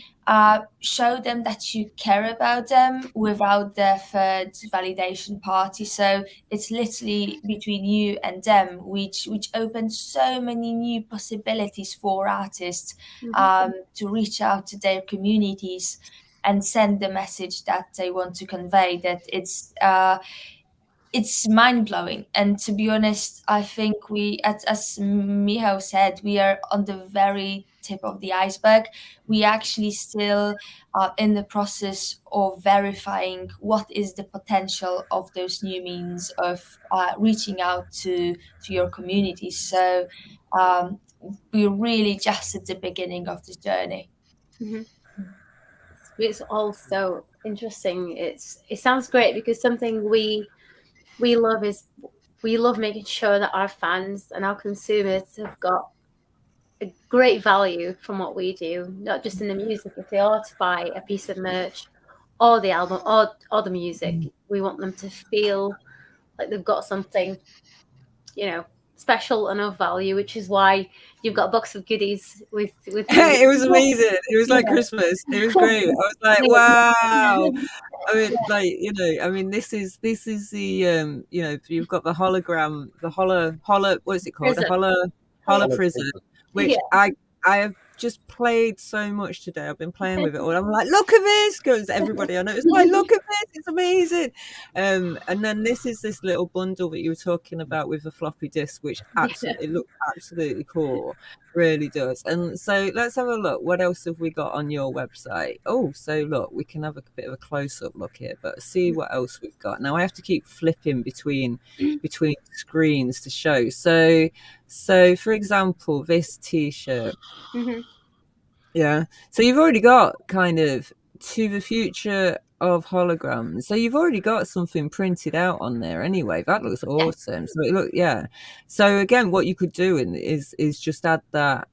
show them that you care about them without the third validation party. So it's literally between you and them, which opens so many new possibilities for artists to reach out to their communities and send the message that they want to convey. That it's mind-blowing. And to be honest, I think we, as Michał said, we are on the very tip of the iceberg. We actually still are in the process of verifying what is the potential of those new means of reaching out to your community. So we're really just at the beginning of this journey. Mm-hmm. It's all so interesting. It sounds great, because something we love is we love making sure that our fans and our consumers have got a great value from what we do, not just in the music. If they are to buy a piece of merch or the album or the music, we want them to feel like they've got something, special and of value, which is why you've got a box of goodies with It was amazing. It was like Christmas. It was great. I was like, wow. I mean, this is the you've got the hologram, the what is it called? Prism. The holo prism, which I have just played so much today. I've been playing with it all. I'm like, look at this, because everybody I know is like, look at this, it's amazing. And then this is this little bundle that you were talking about with the floppy disk, which absolutely looks absolutely cool, really does. And so let's have a look. What else have we got on your website? Oh, so look, we can have a bit of a close-up look here, but see what else we've got. Now I have to keep flipping between screens to show. So for example, this t-shirt. Mm-hmm. Yeah. So you've already got kind of to the future of holograms. So you've already got something printed out on there anyway. That looks awesome. So So again, what you could do is just add that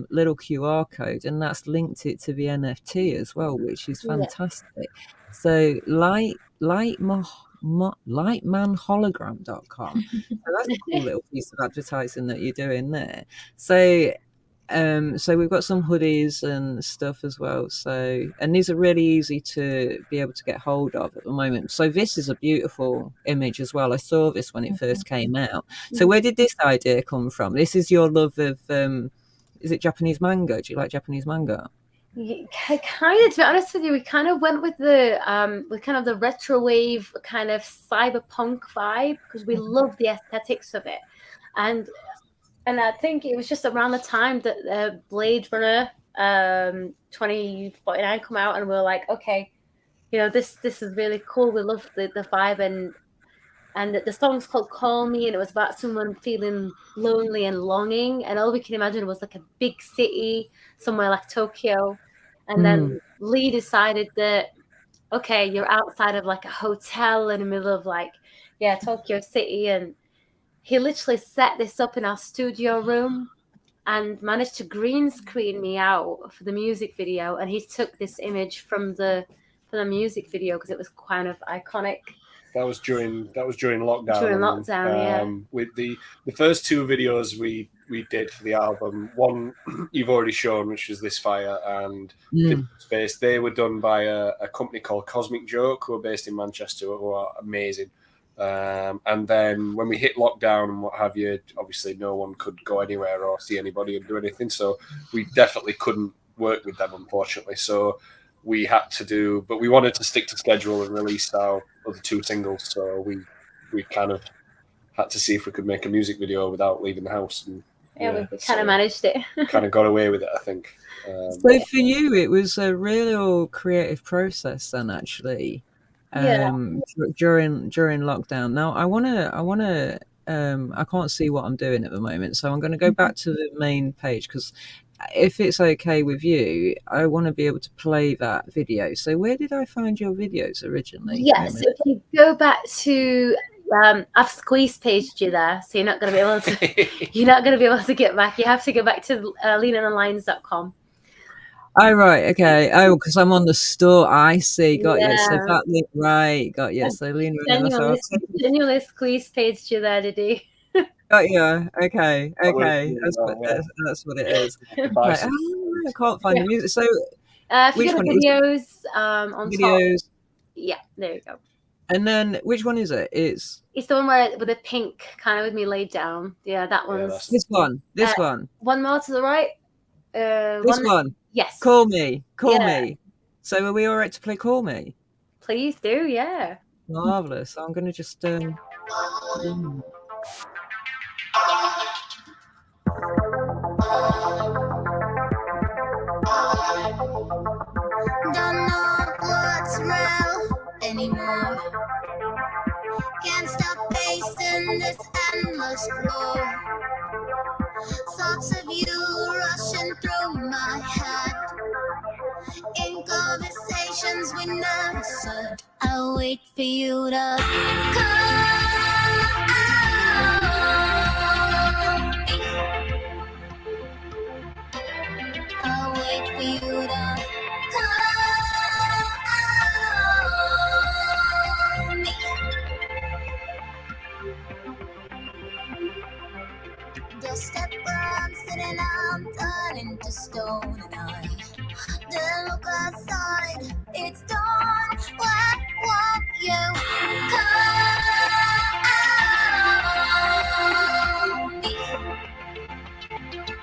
little QR code, and that's linked it to the NFT as well, which is fantastic. So lightmanhologram.com. So that's a cool little piece of advertising that you're doing there. So we've got some hoodies and stuff as well. So, and these are really easy to be able to get hold of at the moment. So this is a beautiful image as well. I saw this when it first came out. So where did this idea come from? This is your love of, is it Japanese manga? Do you like Japanese manga? Kind of, to be honest with you, we kind of went with the retro wave kind of cyberpunk vibe, because we love the aesthetics of it. And I think it was just around the time that Blade Runner 2049 come out, and we were like, okay, this is really cool. We love the vibe, and the song's called Call Me, and it was about someone feeling lonely and longing, and all we can imagine was like a big city somewhere like Tokyo. And then Lee decided that okay, you're outside of like a hotel in the middle of like, Tokyo City. And he literally set this up in our studio room and managed to green screen me out for the music video. And he took this image from the music video because it was kind of iconic. That was during lockdown. During lockdown, With the first two videos we did for the album, one you've already shown, which was This Fire and Space. They were done by a company called Cosmic Joke, who are based in Manchester, who are amazing. And then when we hit lockdown and what have you, obviously no one could go anywhere or see anybody and do anything. So we definitely couldn't work with them, unfortunately. So we had to do, but we wanted to stick to schedule and release our other two singles. So we kind of had to see if we could make a music video without leaving the house. And, we kind of managed it. Kind of got away with it, I think. So for you, it was a real creative process then, actually. During lockdown. Now I can't see what I'm doing at the moment, so I'm going to go back to the main page, because if it's okay with you, I want to be able to play that video. So where did I find your videos originally? Yes, so if you go back to I've squeeze paged you there, so you're not going to be able to get back. You have to go back to LinaandtheLions.com. Oh, right. Okay. Oh, because I'm on the store. I see. Got you. So that link, right. Got you. So Lina genuinely squeeze paged you there, Diddy. Got you. Okay. That's what it is. Right. I can't find the music. So if you go to videos on videos. Top. Yeah, there you go. And then which one is it? It's the one with the pink kind of with me laid down. Yeah, that one's this one. This one. One more to the right. This one. Yes. Call me. So are we all right to play Call Me? Please do, yeah. Marvelous. I'm going to just Don't know what's real anymore. Can't stop pacing this endless floor. Thoughts of you rushing through my head. In conversations we never said. I'll wait for you to I'll wait for you to the step where I'm sitting, I'm turning to stone, and the look outside, it's dawn. Why won't you call me?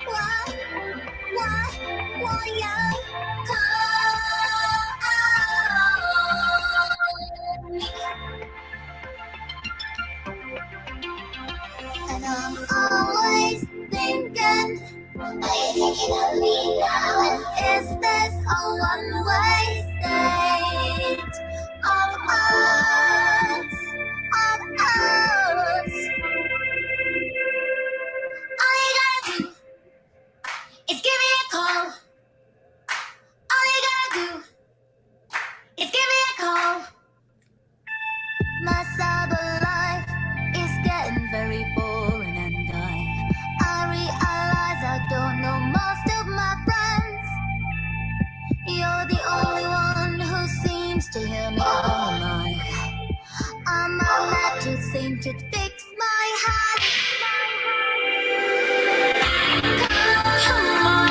Why won't you call me? And I'm always thinking, are you thinking of me now? And is this a one-way state of us? All you gotta do is give me a call. All you gotta do is give me a call. My cyber life is getting very boring, and I realize I don't know most of my friends. You're the only one who seems to hear me all night. I'm a magic seem to fix my head. Come on,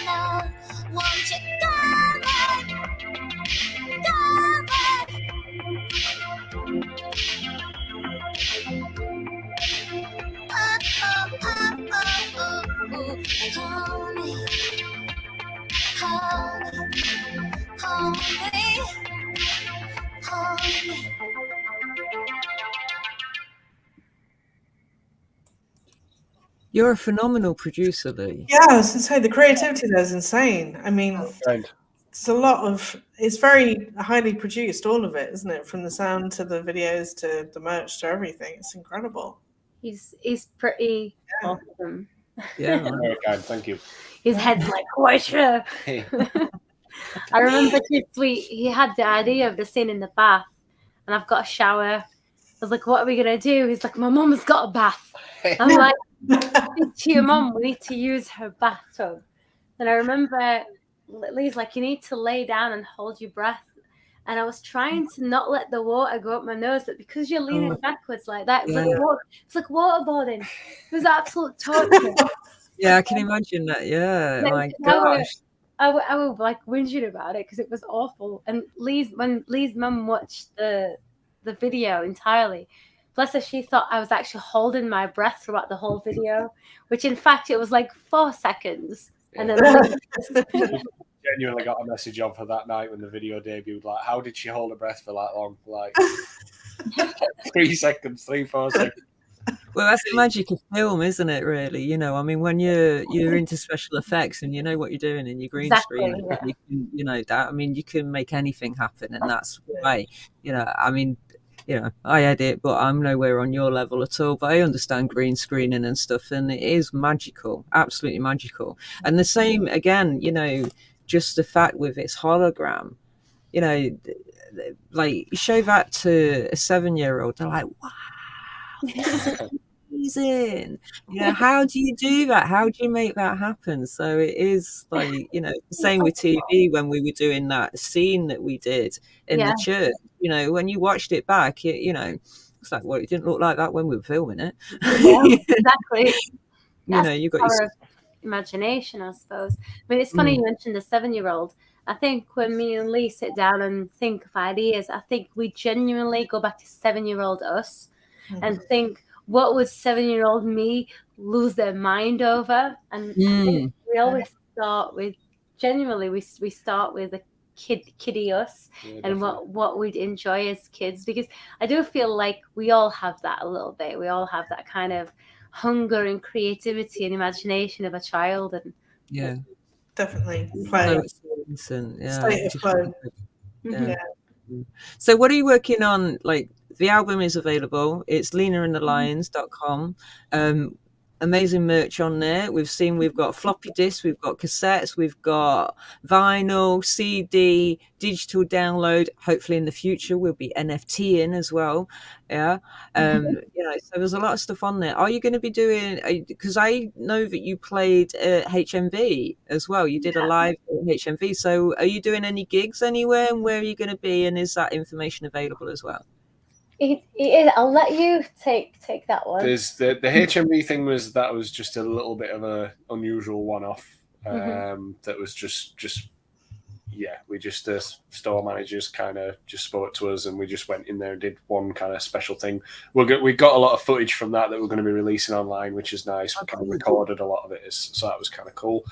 no. Won't you come back? Come back. You're a phenomenal producer, Lee. Yeah, I was going to say the creativity there is insane. I mean, it's a lot of. It's very highly produced, all of it, isn't it? From the sound to the videos to the merch to everything. It's incredible. He's pretty awesome. Yeah, very kind. Thank you. His head's like, quite sure. Hey. I remember he had the idea of the scene in the bath, and I've got a shower. I was like, what are we going to do? He's like, my mum's got a bath. I'm like, to your mum, we need to use her bathtub. And I remember Lee's like, you need to lay down and hold your breath. And I was trying to not let the water go up my nose, but because you're leaning backwards like that, it's like waterboarding. It was absolute torture. Yeah, I can imagine that. Yeah, my gosh. I was like whinging about it because it was awful. And when Lee's mum watched the video entirely, bless her, she thought I was actually holding my breath throughout the whole video, which in fact it was like 4 seconds. And then genuinely got a message of her that night when the video debuted. Like, how did she hold her breath for that long? Like 3 seconds, 4 seconds. Well, that's the magic of film, isn't it? Really, you know. I mean, when you're into special effects and you know what you're doing in your green screen, you can, you know that. I mean, you can make anything happen, and that's why. You know, I mean, you know, I edit, but I'm nowhere on your level at all. But I understand green screening and stuff, and it is magical, absolutely magical. And the same again, you know, just the fact with its hologram, you know, like you show that to a 7-year-old, they're like, wow. This is amazing. You know, how do you do that? How do you make that happen? So it is like, you know, the same with TV when we were doing that scene that we did in the church. You know, when you watched it back, you know, it's like, well, it didn't look like that when we were filming it. Yeah, exactly. You know, you got your imagination, I suppose. I mean, it's funny you mentioned the 7-year-old. I think when me and Lee sit down and think of ideas, I think we genuinely go back to 7-year-old us and think, what would 7-year-old me lose their mind over? And I think we always start with, genuinely, we start with a kiddie us and what we'd enjoy as kids, because I do feel like we all have that a little bit. We all have that kind of hunger and creativity and imagination of a child. And definitely play. State of flow. So what are you working on? Like, the album is available. It's linaandthelions.com. Amazing merch on there. We've got floppy disks, we've got cassettes, we've got vinyl, CD, digital download. Hopefully in the future we'll be NFT in as well. Yeah. You know, so there's a lot of stuff on there. Are you going to be doing, because I know that you played HMV as well. You did a live HMV. So are you doing any gigs anywhere, and where are you going to be? And is that information available as well? It is. I'll let you take that one. There's the HMV thing was just a little bit of a unusual one-off. That was just we just store managers kind of just spoke to us, and we just went in there and did one kind of special thing. We got a lot of footage from that we're going to be releasing online, which is nice. We kind of recorded a lot of it, so that was kind of cool.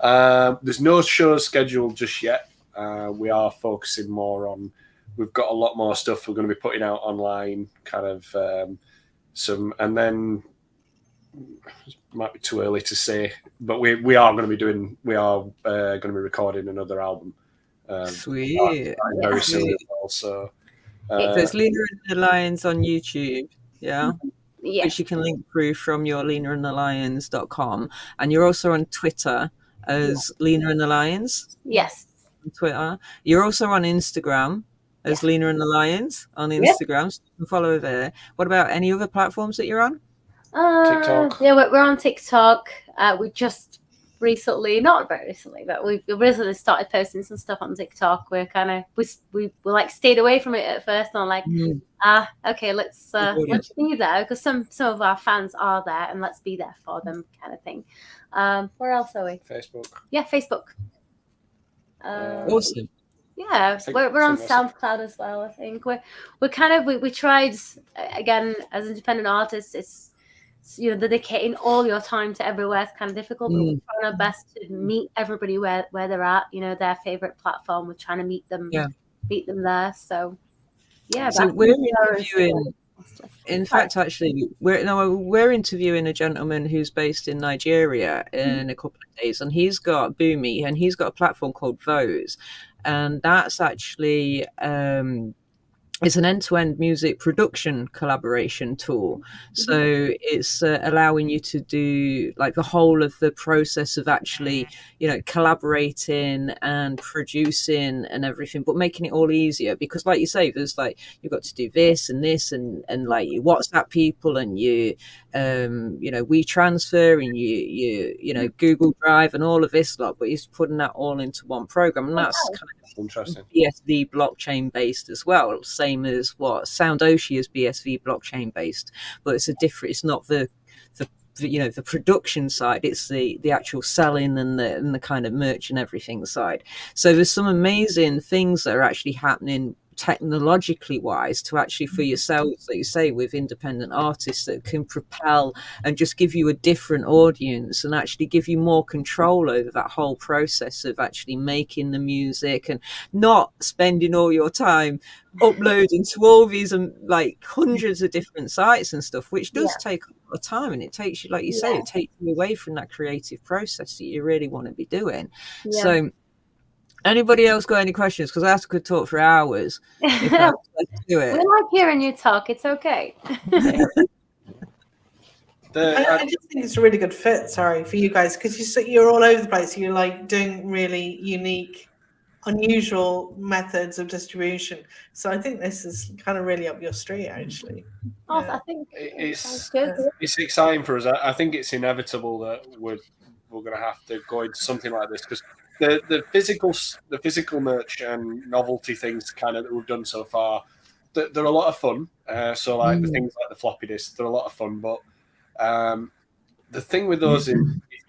There's no shows scheduled just yet. We are focusing more on. We've got a lot more stuff we're going to be putting out online, kind of and then it might be too early to say, but we are going to be recording another album. Sweet. Very soon as well. So it's Lina and the Lions on YouTube, which you can link through from your linaandthelions.com, and you're also on Twitter as Lina and the Lions. Yes. On Twitter. You're also on Instagram as Lina and the Lions on Instagram, so you can follow there. What about any other platforms that you're on? TikTok. Yeah, we're on TikTok. We just recently, not very recently, but we've recently started posting some stuff on TikTok. We're kind of we like stayed away from it at first, and I'm like, okay, let's be there, because some of our fans are there, and let's be there for them, kind of thing. Where else are we? Facebook. Yeah, Facebook. Awesome. Yeah, we're on SoundCloud as well. I think we're kind of we tried, again, as independent artists. It's, you know, dedicating all your time to everywhere is kind of difficult, but we're trying our best to meet everybody where they're at. You know, their favorite platform. We're trying to meet them there. So yeah. So we're interviewing In fact, actually, we're interviewing a gentleman who's based in Nigeria in a couple of days, and he's got Boomi, and he's got a platform called Vose, and that's actually it's an end-to-end music production collaboration tool. So it's allowing you to do like the whole of the process of actually, collaborating and producing and everything, but making it all easier, because like you say, there's like, you've got to do this and this and like you WhatsApp people and you WeTransfer and you Google Drive and all of this lot, but he's putting that all into one program, and that's kind of interesting. BSV blockchain based as well, same as what SoundOshi is BSV blockchain based, but it's not the production side, it's the actual selling and the kind of merch and everything side. So there's some amazing things that are actually happening technologically wise to actually for yourselves, like you say, with independent artists, that can propel and just give you a different audience and actually give you more control over that whole process of actually making the music, and not spending all your time uploading to all these like hundreds of different sites and stuff, which does take a lot of time, and it takes you, like you say, it takes you away from that creative process that you really want to be doing. So anybody else got any questions? Because I could talk for hours. If I do it. We like hearing you talk. It's okay. I just think it's a really good fit, for you guys, because you're all over the place. You're like doing really unique, unusual methods of distribution. So I think this is kind of really up your street, actually. I think it's exciting for us. I think it's inevitable that we're going to have to go into something like this, because the physical merch and novelty things kind of that we've done so far, they're a lot of fun. So like the things like the floppy disks, they're a lot of fun. But the thing with those is,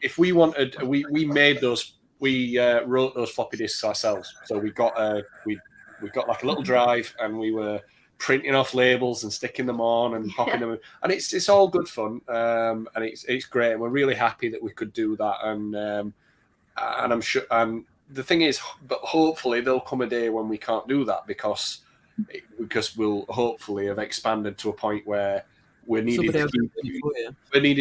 if we wanted, we made those, we wrote those floppy disks ourselves. So we got like a little drive, and we were printing off labels and sticking them on and popping them in. And it's all good fun, and it's great. And we're really happy that we could do that. And I'm sure, the thing is, but hopefully there'll come a day when we can't do that, because we'll hopefully have expanded to a point where we're needing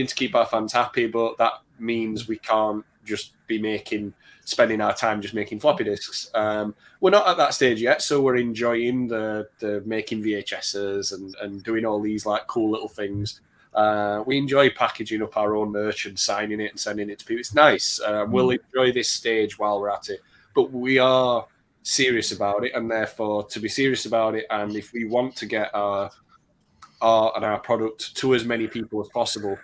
to keep our fans happy, but that means we can't just be spending our time just making floppy disks. We're not at that stage yet, so we're enjoying the making VHSs and doing all these like cool little things. We enjoy packaging up our own merch and signing it and sending it to people. It's nice. We'll enjoy this stage while we're at it, but we are serious about it, and therefore to be serious about it, and if we want to get our art and our product to as many people as possible,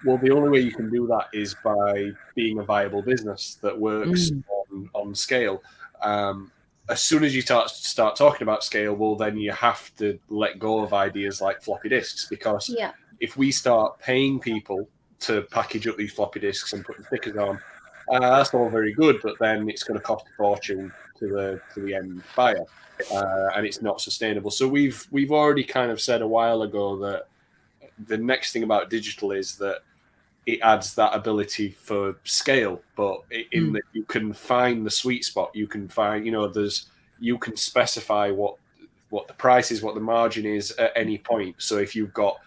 well, the only way you can do that is by being a viable business that works on scale. As soon as you start talking about scale, well, then you have to let go of ideas like floppy disks, because if we start paying people to package up these floppy disks and put the stickers on, that's all very good, but then it's going to cost a fortune to the end buyer, and it's not sustainable. So we've already kind of said a while ago that the next thing about digital is that it adds that ability for scale, but in that you can find the sweet spot. You can find, you can specify what the price is, what the margin is at any point. So if you've got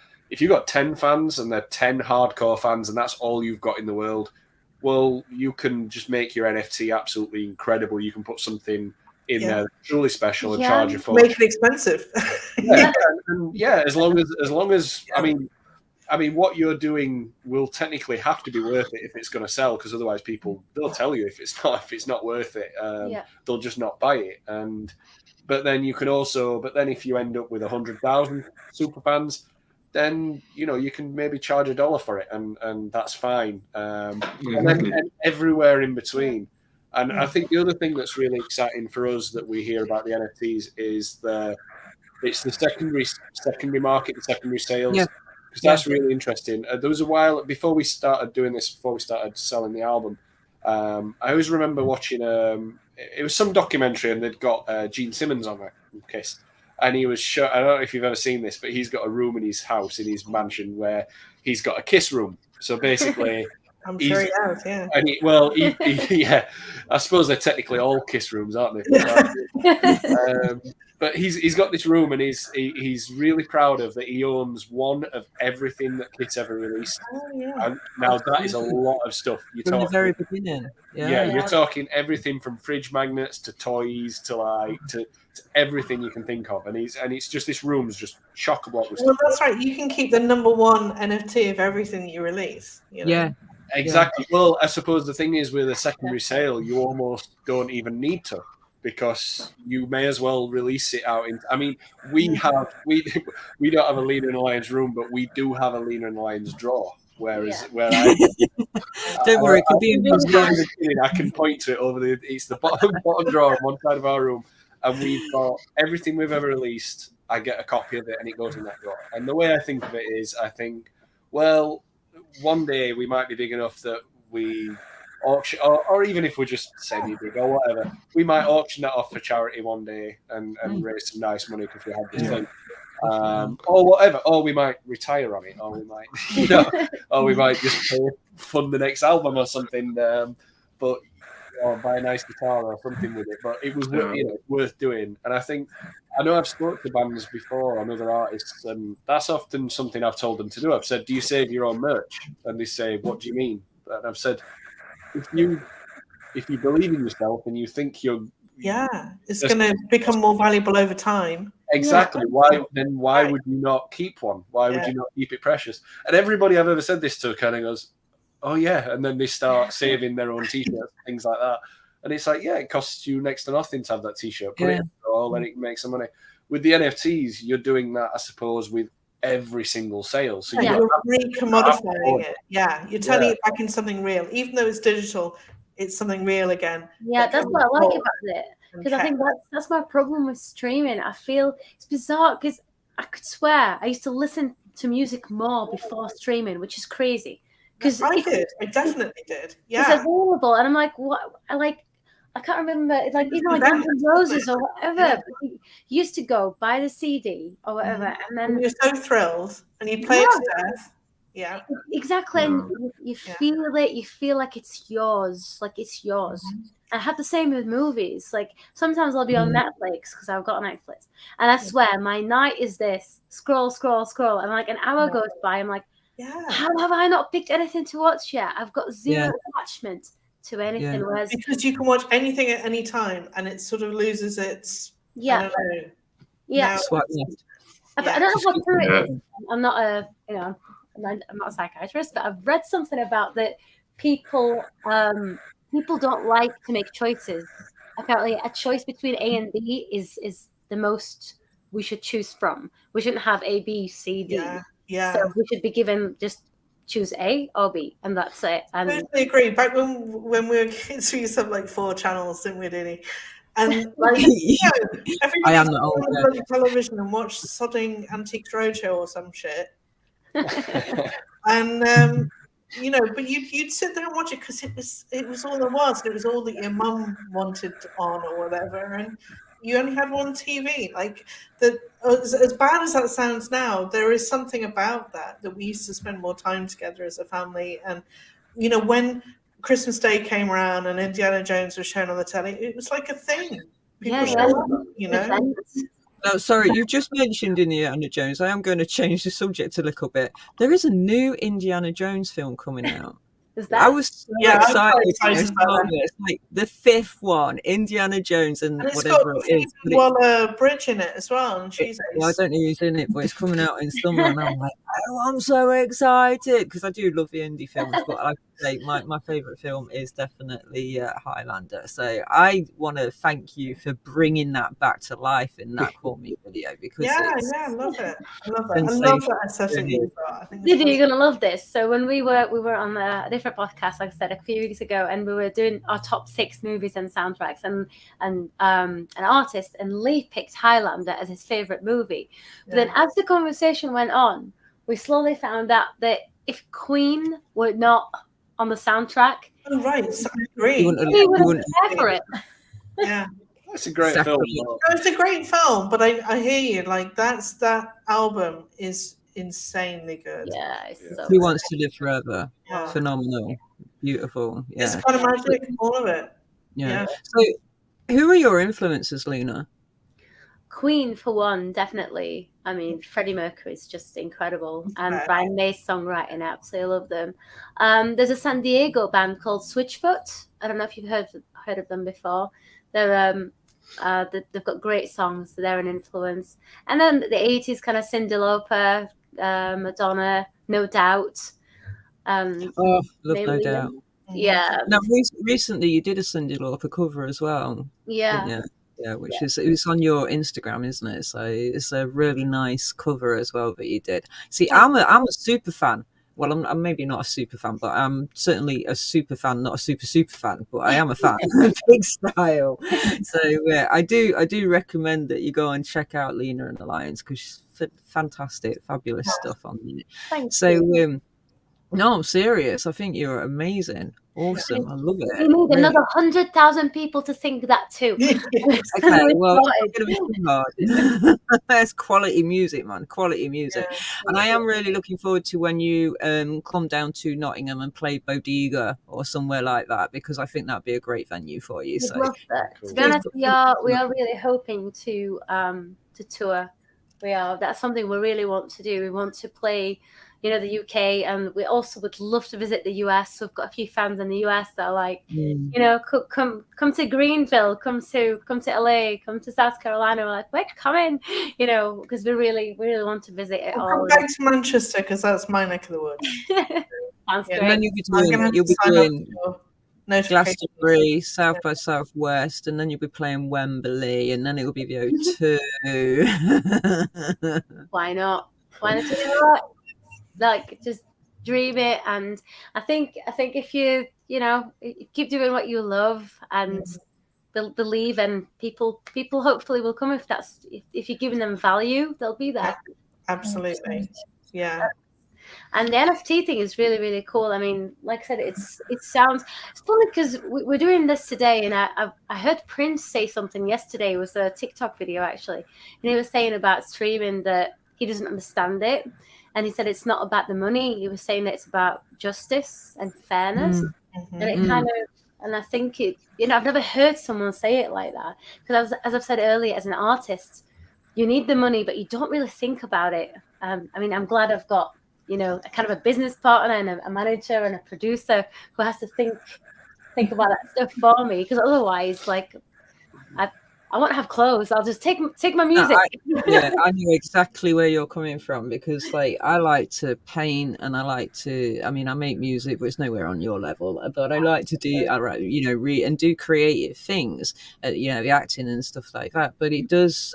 10 fans and they're 10 hardcore fans, and that's all you've got in the world, well, you can just make your NFT absolutely incredible. You can put something in there that's truly special and charge a fortune. Make it expensive. As long as I mean, what you're doing will technically have to be worth it if it's going to sell, because otherwise they'll tell you if it's not worth it. They'll just not buy it. But then if you end up with 100,000 super fans, then you can maybe charge $1 for it, and that's fine. And everywhere in between. And I think the other thing that's really exciting for us that we hear about the NFTs is it's the secondary market, the secondary sales. Because that's really interesting. There was a while before we started doing this, before we started selling the album, I always remember watching, it was some documentary, and they'd got Gene Simmons on there, Kiss. And he was I don't know if you've ever seen this, but he's got a room in his house, in his mansion, where he's got a Kiss room. So basically, I'm sure he has, yeah. And yeah, I suppose they're technically all Kiss rooms, aren't they? But he's got this room, and he's really proud of that. He owns one of everything that Kiss ever released. Oh, yeah. And now that is a lot of stuff. From the very beginning. Yeah, you're talking everything from fridge magnets to toys to to everything you can think of, and it's just this room's just chock-a-block with stuff. Well, that's right. You can keep the #1 NFT of everything you release. You know? Yeah. Exactly. Yeah. Well, I suppose the thing is with a secondary sale, you almost don't even need to, because you may as well release it out. I mean, we don't have a Lina and Lions room, but we do have a Lina and Lions drawer. Whereas where don't worry, it could be I can point to it it's the bottom drawer on one side of our room, and we've got everything we've ever released. I get a copy of it, and it goes in that drawer. And the way I think of it is, I think, well, one day we might be big enough that we auction, or even if we're just semi-big or whatever, we might auction that off for charity one day and raise some nice money because we had this thing. Or whatever, or we might retire on it, or we might, or we might just fund the next album or something. But or buy a nice guitar or something with it. But it was worth doing, and I know I've spoken to bands before and other artists, and that's often something I've told them to do. I've said, "Do you save your own merch?" And they say, "What do you mean?" And I've said, "If you believe in yourself and you think it's going to become more valuable over time." Exactly. Why would you not keep one? Why would you not keep it precious? And everybody I've ever said this to kind of goes, "Oh yeah," and then they start saving their own t-shirts, things like that. And it's like, it costs you next to nothing to have that t-shirt. Put it in the drawer, let it make some money. With the NFTs, you're doing that, I suppose, with every single sale. So you're re-commodifying it. Yeah, you're turning it back into something real, even though it's digital. It's something real again. Yeah, that's what I like about it. Because I think that's my problem with streaming. I feel it's bizarre because I could swear I used to listen to music more before streaming, which is crazy. Because I definitely did. Yeah, it's available, and I'm like, what? I can't remember. It's like even like Guns N' Roses or whatever. You used to go buy the CD or whatever, and then you're so thrilled, and you play it to death. Yeah, exactly. And you feel it. You feel like it's yours. Like it's yours. I had the same with movies. Like sometimes I'll be on Netflix because I've got Netflix, and I swear my night is this: scroll, and like an hour goes by. I'm like, how have I not picked anything to watch yet? I've got zero attachment to anything. Whereas because you can watch anything at any time, and it sort of loses its. I don't know how true it is. I'm not I'm not a psychiatrist, but I've read something about that people don't like to make choices. Apparently, a choice between A and B is the most we should choose from. We shouldn't have A, B, C, D. Yeah. So we should be given just choose A or B, and that's it. And I totally agree. Back when we were kids, we used to have like 4 channels, didn't we, Diddy? And like, everybody on the television and watch sodding Antiques Roadshow or some shit. And but you'd sit there and watch it because it was all there was, and it was all that your mum wanted on or whatever, and you only had one TV. Like as bad as that sounds now, there is something about that we used to spend more time together as a family. And when Christmas Day came around and Indiana Jones was shown on the telly, it was like a thing. People showed up, No, sorry, you just mentioned Indiana Jones. I am going to change the subject a little bit. There is a new Indiana Jones film coming out. I was so excited about this. Like the 5th one, Indiana Jones and whatever it is. Well, Bridge in it as well, and she's. I don't know who's in it, but it's coming out in summer, and I'm like, I'm so excited because I do love the indie films. But like I say, my favourite film is definitely Highlander. So I want to thank you for bringing that back to life in that Call Me video because I love it. I love that aesthetic. Diddy, you're gonna love this. So when we were on a different podcast, like I said, a few weeks ago, and we were doing our top 6 movies and soundtracks, and an artist, and Lee picked Highlander as his favourite movie. But then as the conversation went on, we slowly found out that if Queen were not on the soundtrack, he wouldn't care for it. Yeah. It's a great film. No, it's a great film, but I hear you. Like that album is insanely good. Yeah, it's so Who Wants to Live Forever? Yeah. Phenomenal, beautiful. Yeah, It's kind of magic, all of it. yeah. So, who are your influences, Lina? Queen for one, definitely. I mean, Freddie Mercury is just incredible, and Brian May's songwriting, I absolutely love them. There's a San Diego band called Switchfoot. I don't know if you've heard of them before. They're they've got great songs, so they're an influence. And then the 80s, kind of Cyndi Lauper, Madonna, No Doubt. Love No Doubt. Yeah. Now, recently you did a Cyndi Lauper cover as well. Yeah. Yeah, which is, it was on your Instagram, isn't it? So it's a really nice cover as well that you did. See, I'm a super fan. Well, I'm maybe not a super fan, but I'm certainly a super fan, not a super fan, but I am a fan. Big style. So I do recommend that you go and check out Lina and the Lions, because she's fantastic, fabulous stuff on there. Thanks. No, I'm serious. I think you're amazing. Awesome. I love it. You need another 100,000 people to think that too. Okay, well, it's going to be too hard. That's quality music, man. Quality music. Yeah. And I am really looking forward to when you come down to Nottingham and play Bodega or somewhere like that, because I think that'd be a great venue for you. So, love that. Cool. To be honest, we are really hoping to tour. That's something we really want to do. We want to play, the UK, and we also would love to visit the US. So we've got a few fans in the US that are like, come to Greenville, come to LA, come to South Carolina. We're like, we're coming, because we really want to visit it all. Come back to Manchester, because that's my neck of the woods. Sounds great. And then you'll be doing Glastonbury, South by Southwest, and then you'll be playing Wembley, and then it will be the O2. Why not? Why not do that? Like, just dream it. And I think if you keep doing what you love and believe, and people hopefully will come. If you're giving them value, they'll be there. Absolutely. Yeah. And the NFT thing is really, really cool. I mean, like I said, it's funny because we're doing this today, and I heard Prince say something yesterday. It was a TikTok video, actually, and he was saying about streaming that he doesn't understand it. And he said it's not about the money. He was saying that it's about justice and fairness. And it kind of, and I think I've never heard someone say it like that. Because as I've said earlier, as an artist, you need the money, but you don't really think about it. I mean, I'm glad I've got, a kind of a business partner and a manager and a producer who has to think about that stuff for me. Because otherwise, like, I won't have clothes. I'll just take my music. I know exactly where you're coming from, because like I like to paint, and I make music, but it's nowhere on your level. But I like to do, read and do creative things, the acting and stuff like that. But it does.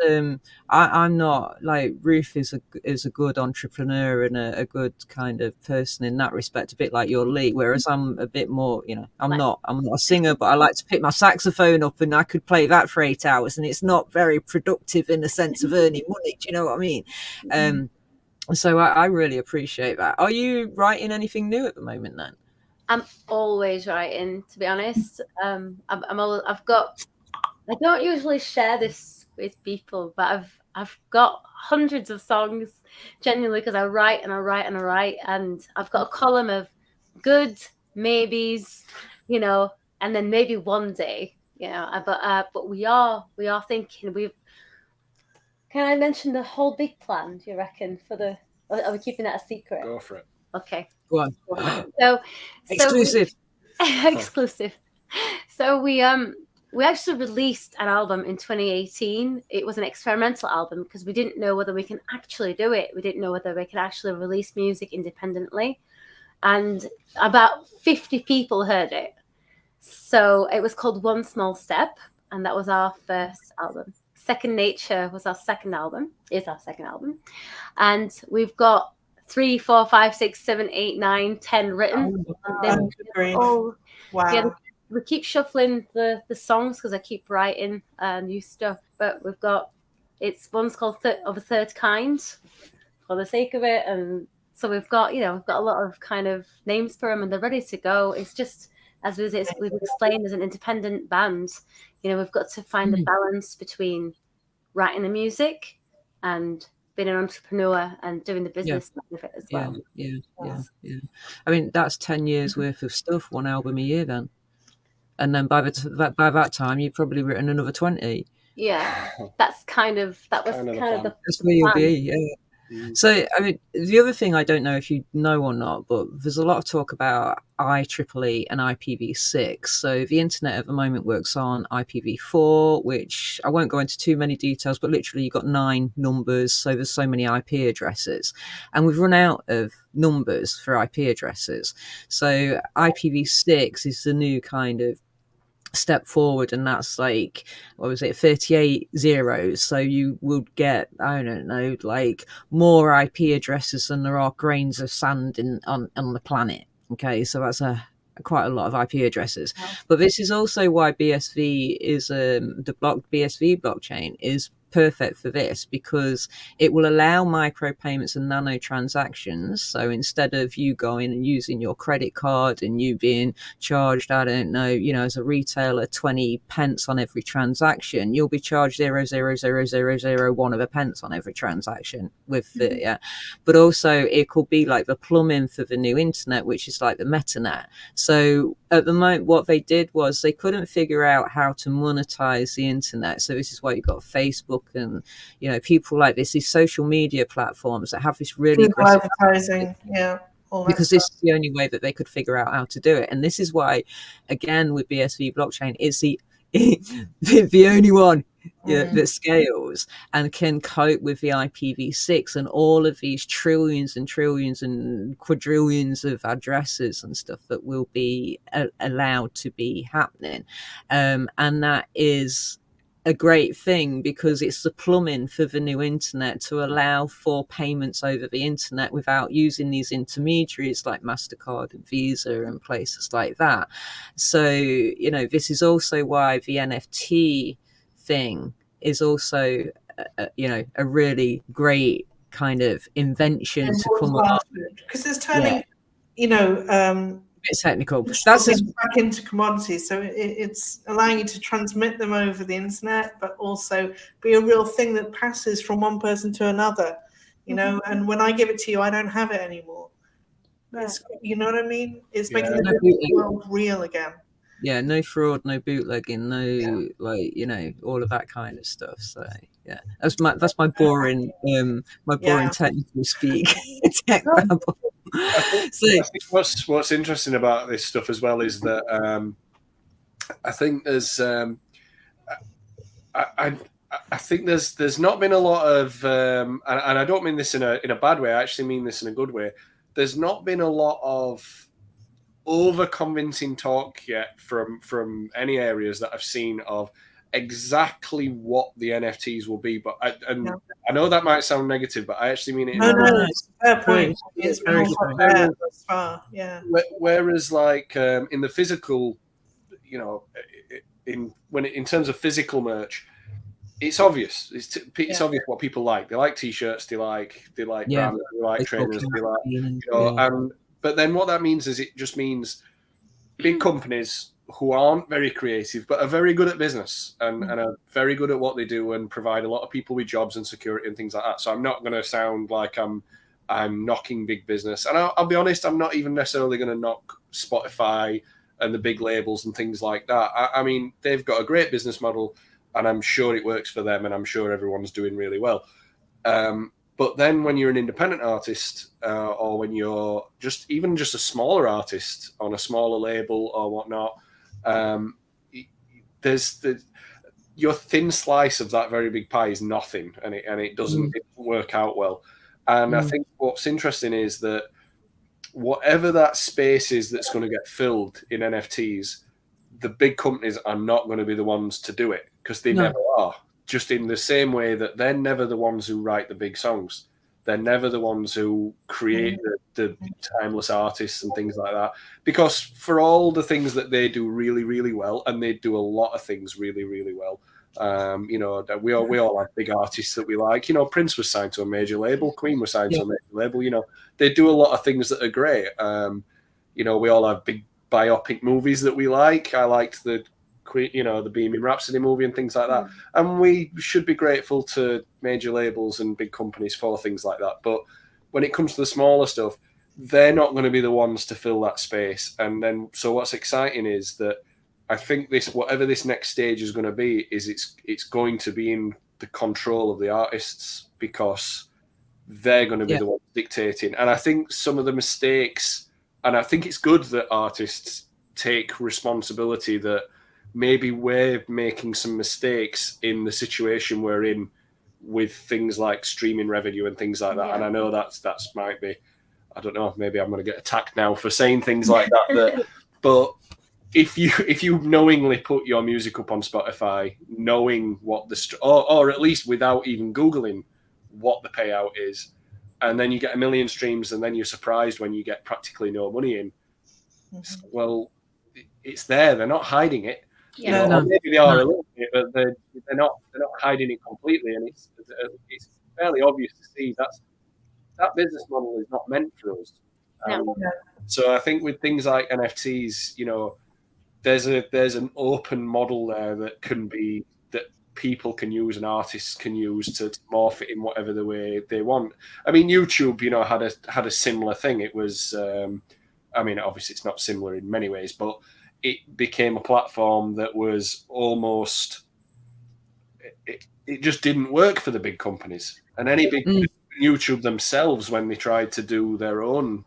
I'm not like Ruth is a good entrepreneur and a good kind of person in that respect, a bit like your Lee. Whereas I'm a bit more, I'm not a singer, but I like to pick my saxophone up and I could play that for 8 hours. And it's not very productive in the sense of earning money. Do you know what I mean? So I really appreciate that. Are you writing anything new at the moment then? I'm always writing, to be honest. I don't usually share this with people, but I've got hundreds of songs, genuinely, because I write and I write and I write, and I've got a column of good maybes, and then maybe one day. But we are thinking. Can I mention the whole big plan? Do you reckon are we keeping that a secret? Go for it. Okay. Go on. So exclusive. Exclusive. So we actually released an album in 2018. It was an experimental album because we didn't know whether we can actually do it. We didn't know whether we could actually release music independently, and about 50 people heard it. So it was called One Small Step, and that was our first album. Second Nature was our second album. And we've got 3, 4, 5, 6, 7, 8, 9, 10 written. Wow. Yeah, we keep shuffling the songs because I keep writing new stuff. But one's called Of a Third Kind, for the sake of it. And so we've got a lot of kind of names for them, and they're ready to go. It's just, as we've explained, as an independent band, we've got to find the balance between writing the music and being an entrepreneur and doing the business side of it as well. Yeah. I mean, that's 10 years worth of stuff, one album a year then. And then by that time, you've probably written another 20. Yeah, that was kind of the That's where you'll be, yeah. So, I mean, the other thing I don't know if you know or not, but there's a lot of talk about IEEE and IPv6. So the internet at the moment works on IPv4, which I won't go into too many details, but literally you've got 9 numbers. So there's so many IP addresses, and we've run out of numbers for IP addresses. So IPv6 is the new kind of step forward, and that's like, what was it, 38 zeros. So you would get, I don't know, like more IP addresses than there are grains of sand on the planet. Okay, so that's quite a lot of IP addresses. But this is also why BSV is the BSV blockchain is perfect for this, because it will allow micropayments and nano transactions. So instead of you going and using your credit card and you being charged, I don't know, as a retailer 20 pence on every transaction, you'll be charged 0.00001 of a pence on every transaction with the But also it could be like the plumbing for the new internet, which is like the MetaNet. So at the moment, what they did was they couldn't figure out how to monetize the internet. So this is why you got Facebook and people like this, these social media platforms that have this really aggressive advertising, because this is the only way that they could figure out how to do it. And this is why, again, with BSV blockchain, it's the only one that scales and can cope with the IPv6 and all of these trillions and trillions and quadrillions of addresses and stuff that will be allowed to be happening. And that is a great thing, because it's the plumbing for the new internet to allow for payments over the internet without using these intermediaries like MasterCard and Visa and places like that. So, this is also why the NFT thing is also, a really great kind of invention to come up. Because it's turning, it's technical. That's back into commodities, so it's allowing you to transmit them over the internet, but also be a real thing that passes from one person to another. And when I give it to you, I don't have it anymore. It's, you know what I mean? It's making the world real again. Yeah, no fraud, no bootlegging, no all of that kind of stuff. So yeah, that's my boring technical speak. Tech babble. I think what's interesting about this stuff as well is that I think there's I think there's not been a lot of and I don't mean this in a bad way. I actually mean this in a good way. There's not been a lot of over convincing talk yet from any areas that I've seen of exactly what the NFTs will be. But I know that might sound negative, but I actually mean it. It's a fair point. It's very fair thus far. Yeah. Whereas, like in the physical, in terms of physical merch, it's obvious. It's obvious what people like. They like T-shirts. They like brands. They like trainers. They like but then what that means is it just means big companies who aren't very creative but are very good at business and are very good at what they do and provide a lot of people with jobs and security and things like that. So I'm not going to sound like I'm knocking big business. And I'll be honest, I'm not even necessarily going to knock Spotify and the big labels and things like that. I mean, they've got a great business model and I'm sure it works for them and I'm sure everyone's doing really well. But then when you're an independent artist or when you're just a smaller artist on a smaller label or whatnot, there's your thin slice of that very big pie is nothing, and it doesn't work out well. And I think what's interesting is that whatever that space is that's going to get filled in NFTs, the big companies are not going to be the ones to do it because they never are. Just in the same way that they're never the ones who write the big songs. They're never the ones who create the timeless artists and things like that. Because for all the things that they do really, really well, and they do a lot of things really, really well, we all have big artists that we like. Prince was signed to a major label. Queen was signed to a major label. They do a lot of things that are great. We all have big biopic movies that we like. I liked the the Bohemian Rhapsody movie and things like that. And we should be grateful to major labels and big companies for things like that. But when it comes to the smaller stuff, they're not going to be the ones to fill that space. And then, so what's exciting is that I think whatever this next stage is going to be, is it's going to be in the control of the artists, because they're going to be the ones dictating. And I think some of the mistakes, and I think it's good that artists take responsibility that maybe we're making some mistakes in the situation we're in with things like streaming revenue and things like that. And I know that's might be, I don't know, maybe I'm going to get attacked now for saying things like that. But if you knowingly put your music up on Spotify, knowing what or at least without even Googling what the payout is, and then you get 1 million streams, and then you're surprised when you get practically no money in. Well, it's there. They're not hiding it. Or maybe they are a little bit, but they're not hiding it completely. And it's fairly obvious to see that business model is not meant for us. So I think with things like NFTs, there's an open model there that people can use and artists can use to morph it in whatever the way they want. I mean, YouTube, had a similar thing. It was, obviously it's not similar in many ways, but it became a platform that was almost, it just didn't work for the big companies. And any big YouTube themselves, when they tried to do their own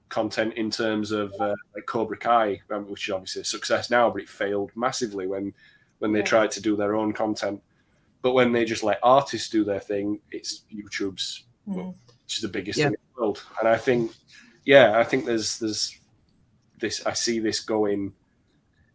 content in terms of like Cobra Kai, which is obviously a success now, but it failed massively when they tried to do their own content. But when they just let artists do their thing, it's YouTube's, which is the biggest thing in the world. And I think there's this. I see this going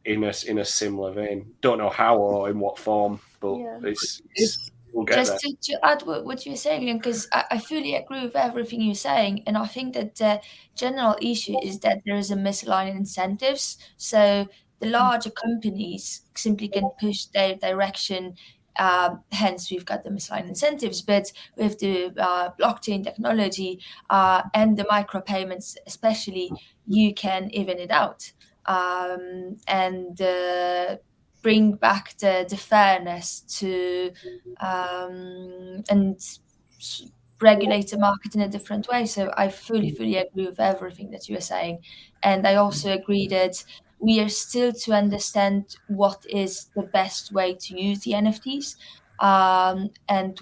in a similar vein. Don't know how or in what form, but we'll get just there. to add what you're saying, because I fully agree with everything you're saying, and I think that the general issue is that there is a misaligned incentives. So the larger companies simply can push their direction. Hence, we've got the misaligned incentives. But with the blockchain technology and the micropayments, especially, you can even it out and bring back the fairness to and regulate the market in a different way. So I fully agree with everything that you are saying, and I also agree that we are still to understand what is the best way to use the NFTs, and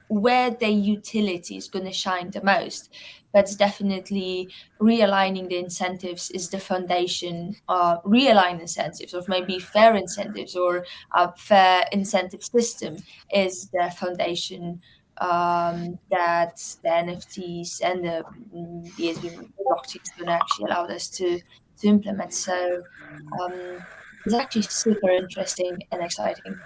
where their utility is going to shine the most. But definitely realigning the incentives is the foundation. Realign incentives, or maybe fair incentives, or a fair incentive system is the foundation that the NFTs and the BSV blockchain is going to actually allow us to implement. So it's actually super interesting and exciting.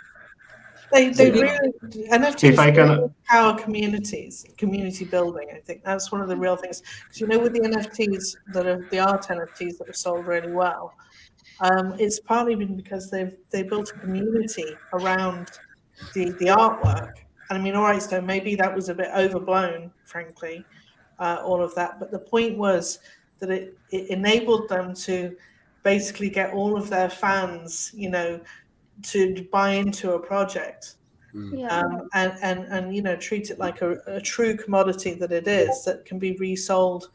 They really, NFTs really power communities, community building. I think that's one of the real things. Because with the NFTs the art NFTs that have sold really well, it's partly been because they built a community around the artwork. And I mean, all right, so maybe that was a bit overblown, frankly, all of that. But the point was that it enabled them to basically get all of their fans, to buy into a project, and treat it like a true commodity that it is, that can be resold,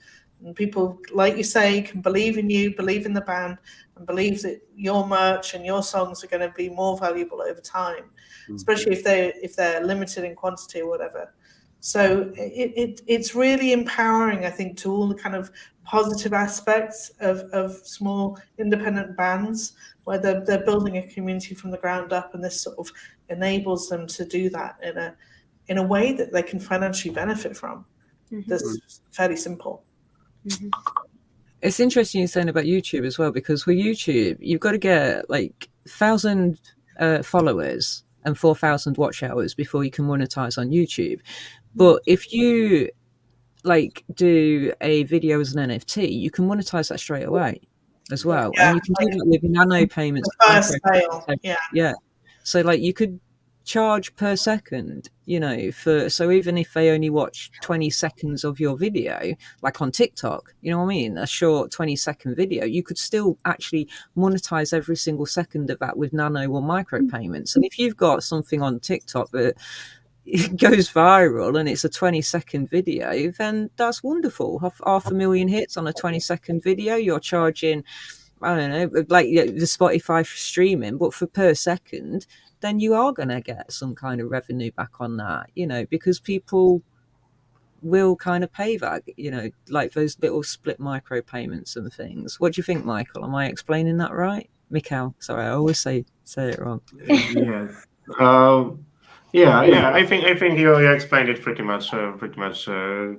and people, like you say, can believe in you, believe in the band, and believe that your merch and your songs are going to be more valuable over time, especially if they're limited in quantity or whatever. So it's really empowering, I think, to all the kind of positive aspects of small independent bands, where they're building a community from the ground up, and this sort of enables them to do that in a way that they can financially benefit from. That's fairly simple. It's interesting you're saying about YouTube as well, because with YouTube, you've got to get like 1,000 followers and 4,000 watch hours before you can monetize on YouTube. But if you do a video as an NFT, you can monetize that straight away as well. And you can do that with nano payments. The first sale. Yeah. So you could charge per second, you know, so even if they only watch 20 seconds of your video, like on TikTok, you know what I mean, a short 20-second video, you could still actually monetize every single second of that with nano or micro payments. And if you've got something on TikTok that it goes viral and it's a 20-second video, then that's wonderful. Half 500,000 hits on a 20-second video, you're charging, I don't know, like the Spotify for streaming, but for per second, then you are going to get some kind of revenue back on that, you know, because people will kind of pay that, you know, like those little split micro payments and things. What do you think, Michael? Am I explaining that right? Michał, sorry, I always say it wrong. Yes. Yeah. I think you explained it pretty much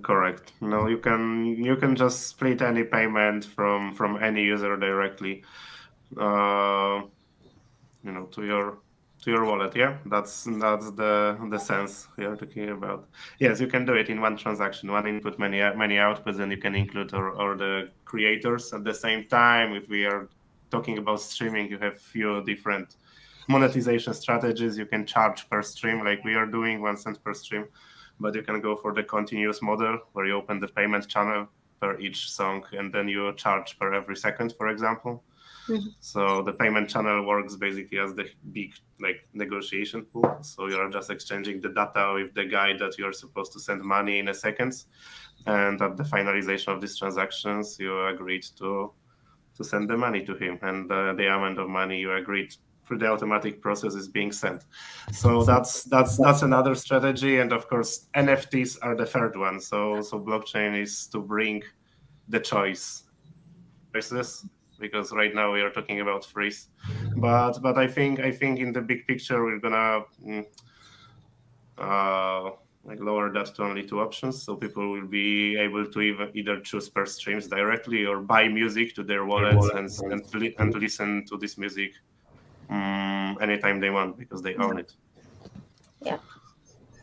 correct. You know, you can just split any payment from any user directly, you know, to your wallet. Yeah, that's the sense you're talking about. Yes, you can do it in one transaction, one input, many outputs, and you can include all the creators at the same time. If we are talking about streaming, you have few different monetization strategies. You can charge per stream, like we are doing, 1 cent per stream, but you can go for the continuous model where you open the payment channel per each song and then you charge per every second, for example. Mm-hmm. So the payment channel works basically as the big like negotiation pool. So you're just exchanging the data with the guy that you're supposed to send money in a second, and at the finalization of these transactions, you agreed to send the money to him, and the amount of money you agreed through the automatic process is being sent. So that's another strategy, and of course NFTs are the third one. So blockchain is to bring the choices, because right now we are talking about freeze, but I think in the big picture we're gonna like lower that to only 2 options, so people will be able to either choose per streams directly or buy music to their wallets and listen to this music anytime they want because they own it. Yeah.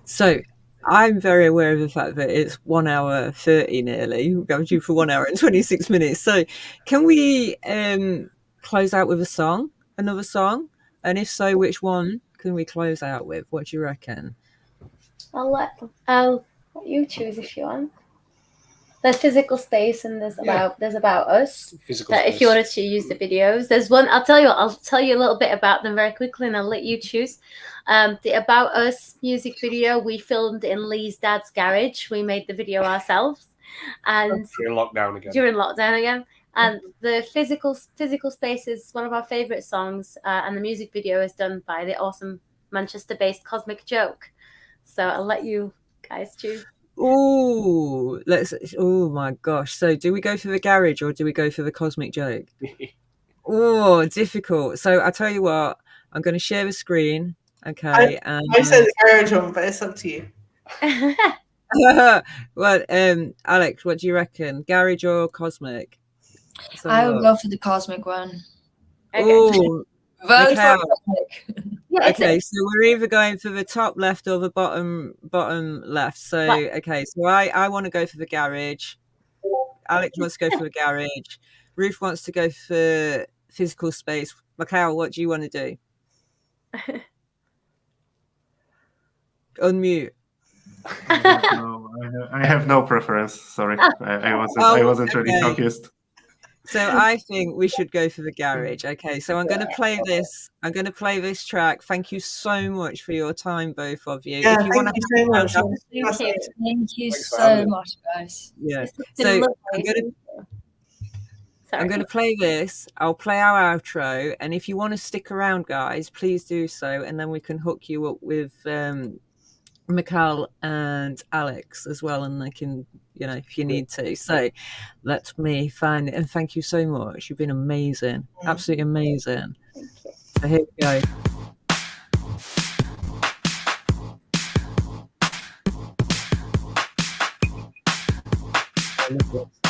So I'm very aware of the fact that it's 1 hour 30 nearly. We're going to for 1 hour and 26 minutes. So can we close out with another song? And if so, which one can we close out with? What do you reckon? I'll let you choose if you want. There's Physical Space and there's About Us. Physical Space. If you wanted to use the videos, there's one. I'll tell you a little bit about them very quickly, and I'll let you choose. The About Us music video we filmed in Lee's dad's garage. We made the video ourselves, and during lockdown again. And the Physical Space is one of our favorite songs, and the music video is done by the awesome Manchester-based Cosmic Joke. So I'll let you guys choose. Oh my gosh. So do we go for the garage or do we go for the Cosmic Joke? Oh, difficult. So I'll tell you what, I'm going to share the screen. Okay. I said the garage one, but it's up to you. Well, Alex, what do you reckon? Garage or Cosmic? So I would go for the Cosmic one. Okay. Oh, Vote for Cosmic. Yeah, okay, so we're either going for the top left or the bottom left. So okay, so I want to go for the garage. Alex wants to go for the garage. Ruth wants to go for Physical Space. Michał, what do you want to do? Unmute. I have no preference. Sorry, I wasn't really focused. So I think we should go for the garage. Okay, so I'm going to play this. I'm going to play this track. Thank you so much for your time, both of you. Yeah, if you thank you so much. Thank you so much, guys. Yeah. So I'm going to play this. I'll play our outro, and if you want to stick around, guys, please do so, and then we can hook you up with Michał and Alex as well, and they can, you know, if you need to. So let me find it, and thank you so much. You've been amazing, absolutely amazing. So here we go. I love this.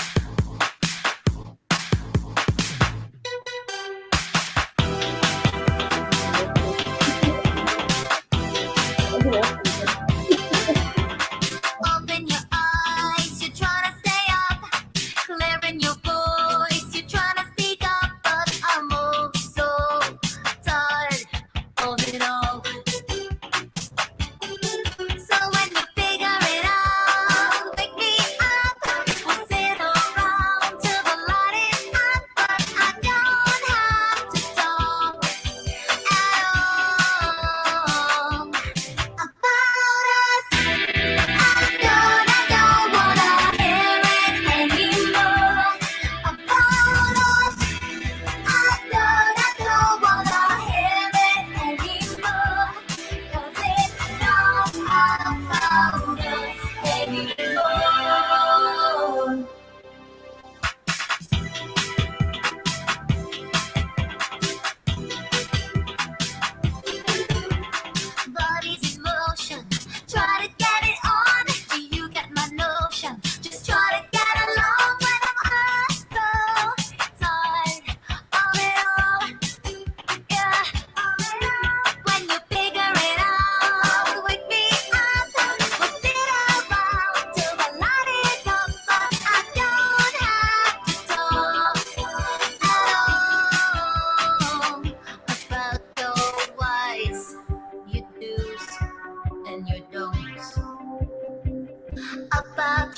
louder, baby, more. Body's in motion, try to get it on. Do you get my notion? Just try to get along when I'm so tired of it all. Yeah, when you figure it out, wake me up. We'll sit around till the light is up, but I don't have to talk at all about your whys, your do's, and your don'ts. About